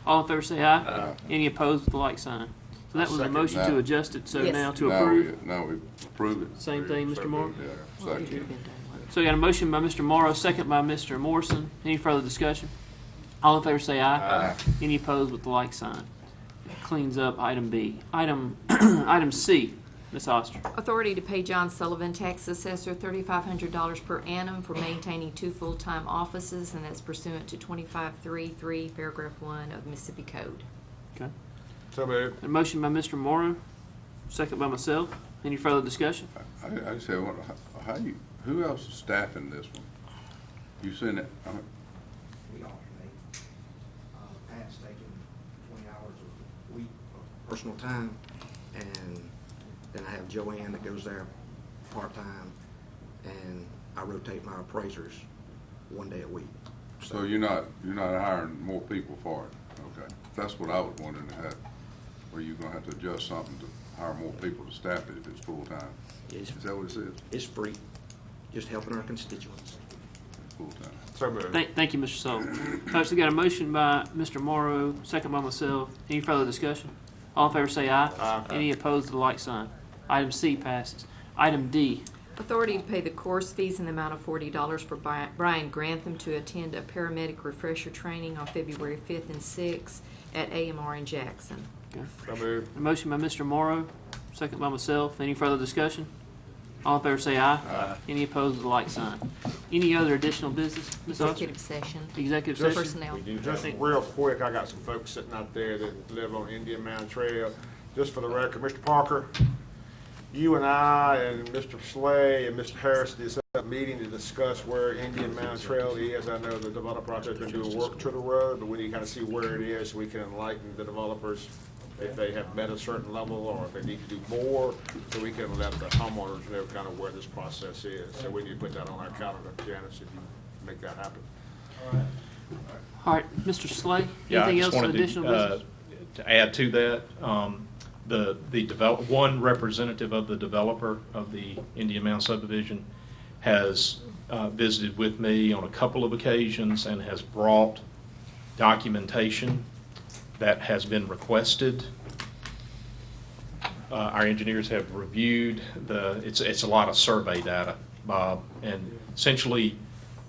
All in favor say aye. Any opposed with the like sign. So that was a Second. motion to Now- adjust it, so Yes. now to Now approve. Now we approve it. Same thing, Mr. Morrow? Yeah, second. So we got a motion by Mr. Morrow, second by Mr. Morrison. Any further discussion? All in favor say aye. Aye. Any opposed with the like sign. Cleans up item B. Item C, Ms. Oster. Authority to pay John Sullivan, tax assessor, $3,500 per annum for maintaining 2 full-time offices, and that's pursuant to 2533, paragraph 1 of Mississippi Code. Okay. So moved. A motion by Mr. Morrow, second by myself. Any further discussion? I just say, who else is staffing this one? You seen it? We alternate. Pat's taking 20 hours a week of personal time, and then I have Joanne that goes there part-time, and I rotate my appraisers 1 day a week. So you're not hiring more people for it? Okay. That's what I was wondering, were you gonna have to adjust something to hire more people to staff it if it's full-time? Yes. Is that what it says? It's free, just helping our constituents. It's full-time. So moved. Thank you, Mr. Sullivan. Folks, we got a motion by Mr. Morrow, second by myself. Any further discussion? All in favor say aye. Aye. Any opposed, the like sign. Item C passes. Item D. Authority to pay the course fees in the amount of $40 for Brian Grantham to attend a paramedic refresher training on February 5th and 6th at AMR in Jackson. Okay. So moved. A motion by Mr. Morrow, second by myself. Any further discussion? All in favor say aye. Aye. Any opposed, the like sign. Any other additional business? Ms. Oster? Executive session. Executive Just- session? Personnel. Just real quick, I got some folks sitting out there that live on Indian Mountain Trail. Just for the record, Mr. Parker, you and I and Mr. Slay and Mr. Harris did set up a meeting to discuss where Indian Mountain Trail is. I know the developer out there's been doing work to the road, but we need to kind of see where it is so we can enlighten the developers if they have met a certain level or if they need to do more, so we can let the homeowners know kind of where this process is. So we need to put that on our calendar, Janice, if you make that happen. All right, Mr. Slay, Yeah, I anything just else wanted additional business? to add to that, one representative of the developer of the Indian Mound subdivision has visited with me on a couple of occasions and has brought documentation that has been requested. Our engineers have reviewed it's a lot of survey data, Bob, and essentially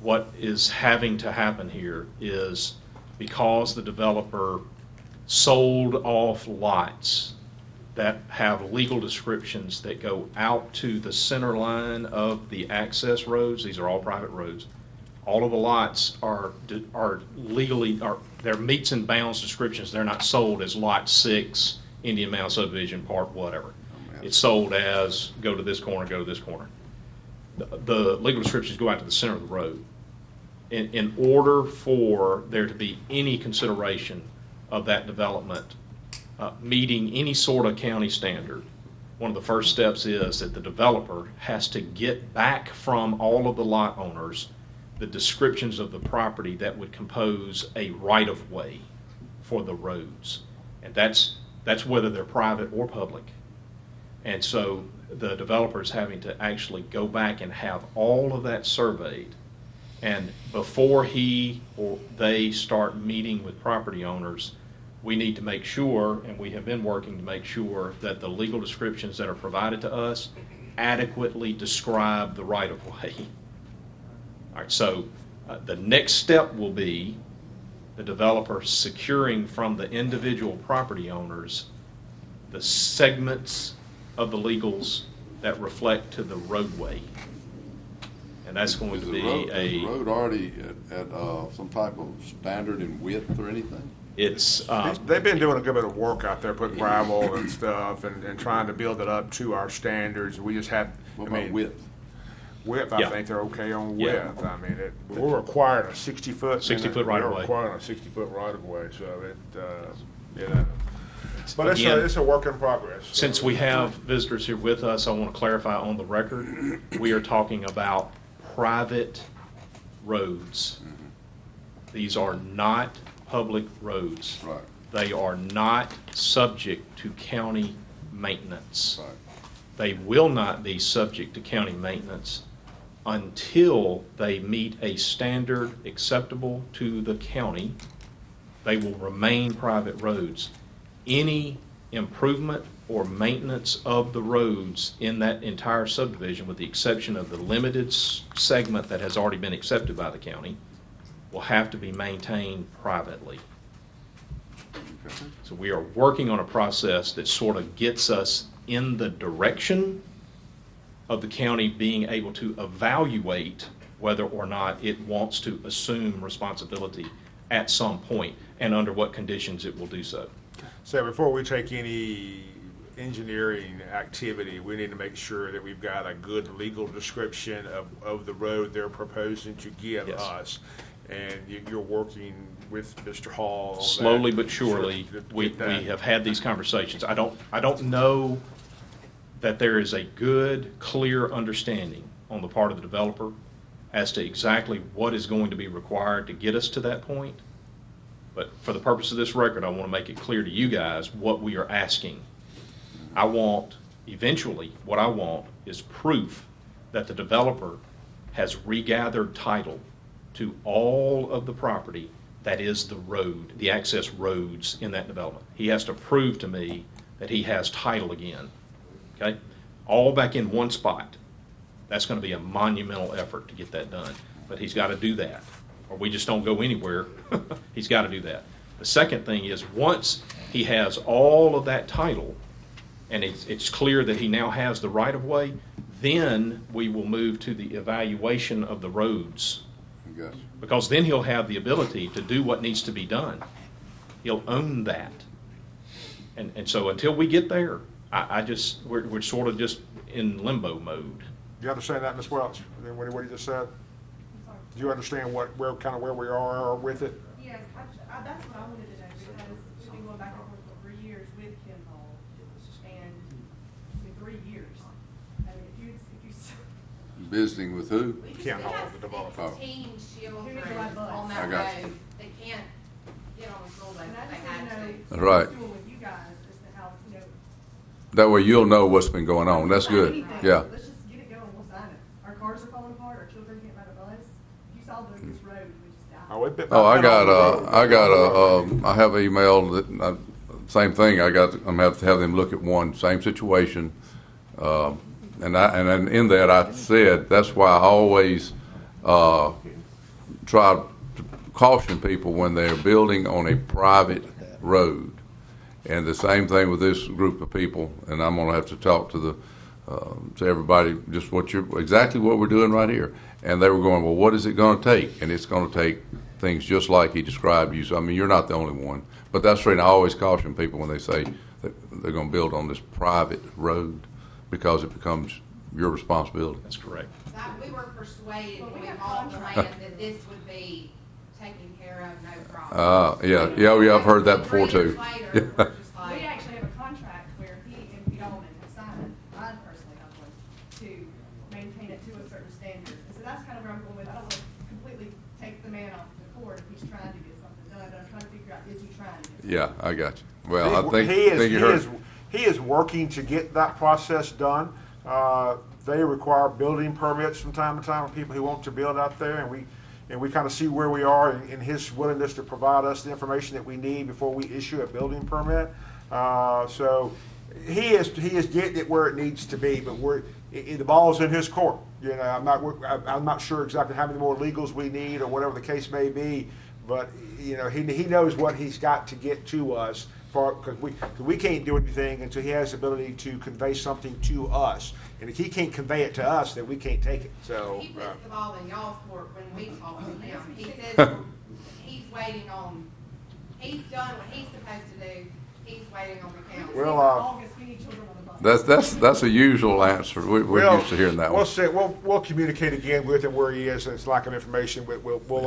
what is having to happen here is because the developer sold off lots that have legal descriptions that go out to the center line of the access roads. These are all private roads. All of the lots are legally, they're meets and bounds descriptions. They're not sold as Lot 6, Indian Mound subdivision, part whatever. It's sold as go to this corner, go to this corner. The legal descriptions go out to the center of the road. In order for there to be any consideration of that development meeting any sort of county standard, one of the first steps is that the developer has to get back from all of the lot owners the descriptions of the property that would compose a right-of-way for the roads. And that's whether they're private or public. And so the developer is having to actually go back and have all of that surveyed. And before he or they start meeting with property owners, we need to make sure, and we have been working to make sure, that the legal descriptions that are provided to us adequately describe the right-of-way. All right, so the next step will be the developer securing from the individual property owners the segments of the legals that reflect to the roadway. And that's going to be Is the road already at some type of standard in width or anything? It's They've been doing a good bit of work out there, putting gravel and stuff, and trying to build it up to our standards. We just have, What about width? Width, Yeah. I think they're okay on Yeah. width. I mean, we're requiring a 60-foot. 60-foot right-of-way. We're requiring a 60-foot right-of-way, so it, but Again, it's a work in progress. since we have visitors here with us, I want to clarify on the record, we are talking about private roads. These are not public roads. Right. They are not subject to county maintenance. Right. They will not be subject to county maintenance until they meet a standard acceptable to the county. They will remain private roads. Any improvement or maintenance of the roads in that entire subdivision, with the exception of the limited segment that has already been accepted by the county, will have to be maintained privately. Okay. So we are working on a process that sort of gets us in the direction of the county being able to evaluate whether or not it wants to assume responsibility at some point and under what conditions it will do so. So before we take any engineering activity, we need to make sure that we've got a good legal description of the road they're proposing to give Yes. us. And you're working with Mr. Hall on that. Slowly but surely, Sure, to we get that. have had these conversations. I don't know that there is a good, clear understanding on the part of the developer as to exactly what is going to be required to get us to that point. But for the purpose of this record, I want to make it clear to you guys what we are asking. Eventually, what I want is proof that the developer has regathered title to all of the property that is the road, the access roads in that development. He has to prove to me that he has title again, okay? All back in one spot. That's going to be a monumental effort to get that done. But he's got to do that, or we just don't go anywhere. He's got to do that. The second thing is, once he has all of that title, and it's clear that he now has the right-of-way, then we will move to the evaluation of the roads. Yes. Because then he'll have the ability to do what needs to be done. He'll own that. And so until we get there, we're sort of just in limbo mode. Do you understand that, Ms. Welch, what you just said? Do you understand where we are with it? Yes, that's what I wanted to know, because we've been going back and forth for 3 years with Ken Hall, and in 3 years, I mean, if you Visiting with who? Ken Hall, the developer. 16 children on that I got you. road. They can't get on the school bus And I if they just had want to know, to. That's right. what's doing with you guys as to how, you know. That way you'll know what's been going on. That's good. Anything. Yeah. Let's just get it going, we'll sign it. Our cars are falling apart, our children can't ride a bus. If you saw this road, we just died. Oh, I have an email that, same thing, I'm have to have them look at one, same situation. And in that I said, that's why I always, try to caution people when they're building on a private road. And the same thing with this group of people, and I'm gonna have to talk to everybody, just exactly what we're doing right here. And they were going, well, what is it gonna take? And it's gonna take things just like he described you. So, I mean, you're not the only one. But that's the reason I always caution people when they say that they're gonna build on this private road, because it becomes your responsibility. That's correct. We were persuaded when we bought the land that this would be taken care of, no problem. Yeah, I've heard that before 3 years too. later, Yeah. we're just like, We actually have a contract where he and Pete Allman have signed, I personally have one, to maintain it to a certain standard. And so that's kind of where I'm going with, I don't want to completely take the man off the court if he's trying to get something done, but I'm trying to figure out, is he trying to get something done? Yeah, I got you. Well, I think He is working to get that process done. They require building permits from time to time for people who want to build out there, and we kind of see where we are in his willingness to provide us the information that we need before we issue a building permit. So he is getting it where it needs to be, but the ball's in his court. You know, I'm not sure exactly how many more legals we need or whatever the case may be, but you know, he knows what he's got to get to us. Because we can't do anything until he has the ability to convey something to us. And if he can't convey it to us, then we can't take it. So he puts the ball in y'all's court when we talk to him. He says he's waiting on, he's done what he's supposed to do. He's waiting on the county. Well, August, we need children on the bus. That's a usual answer. We're used to hearing that one. We'll communicate again with him where he is, and it's lacking information. We'll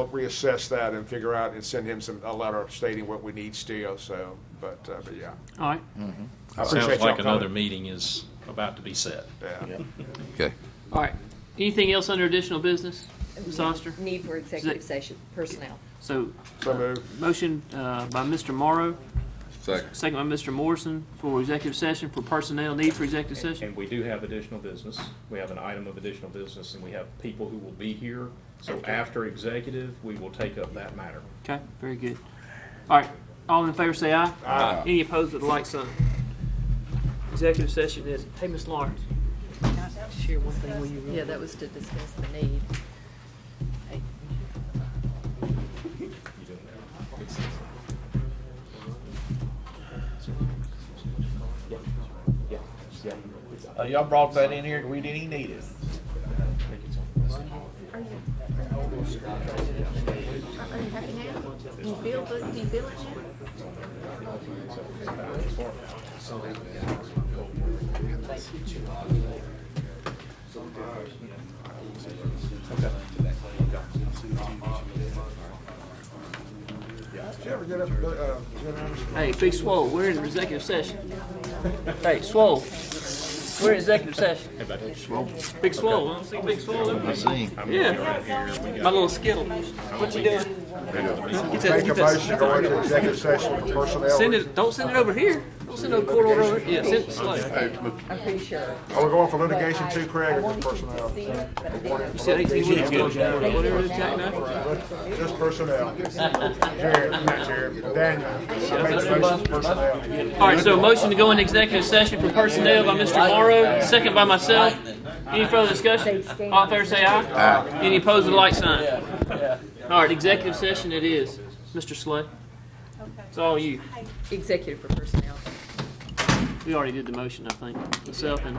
reassess that and figure out and send him a letter stating what we need still. So, but yeah. All right. I Sounds appreciate like y'all another coming. meeting is about to be set. Yeah. Okay. All right. Anything else under additional business, Ms. Oster? Need for executive session, personnel. So moved. motion by Mr. Morrow, Second. second by Mr. Morrison for executive session for personnel, need for executive session. And we do have additional business. We have an item of additional business, and we have people who will be here. So after executive, we will take up that matter. Okay, very good. All right, all in favor say aye. Aye. Any opposed with the like sign. Executive session is, hey, Ms. Lawrence. Can I share one thing with you? Yeah, that was to discuss the need. Hey. Yeah, Y'all brought that in here, we didn't even need it. Do you feel it Hey, Big Swole, we're in executive session. Hey, Swole, we're in executive session. Big Swole, want to see Big Swole? I see him. Yeah, my little skittle. What you doing? Make a motion to go into executive session with personnel. Send it. Don't send it over here. Don't send no court order over here. Yeah, send it slow. I'm pretty sure. Are we going for litigation too, Craig, or just personnel? You said 18 weeks ago. Whatever it is, Jack, now. Just personnel. Jared, not Jared, Daniel. Make the motion, personnel. All right, so a motion to go into executive session for personnel by Mr. Morrow, second by myself. Any further discussion? All in favor say aye. Aye. Any opposed with a like sign? All right, executive session it is. Mr. Slay. It's all you. Executive for personnel. We already did the motion, I think. Myself and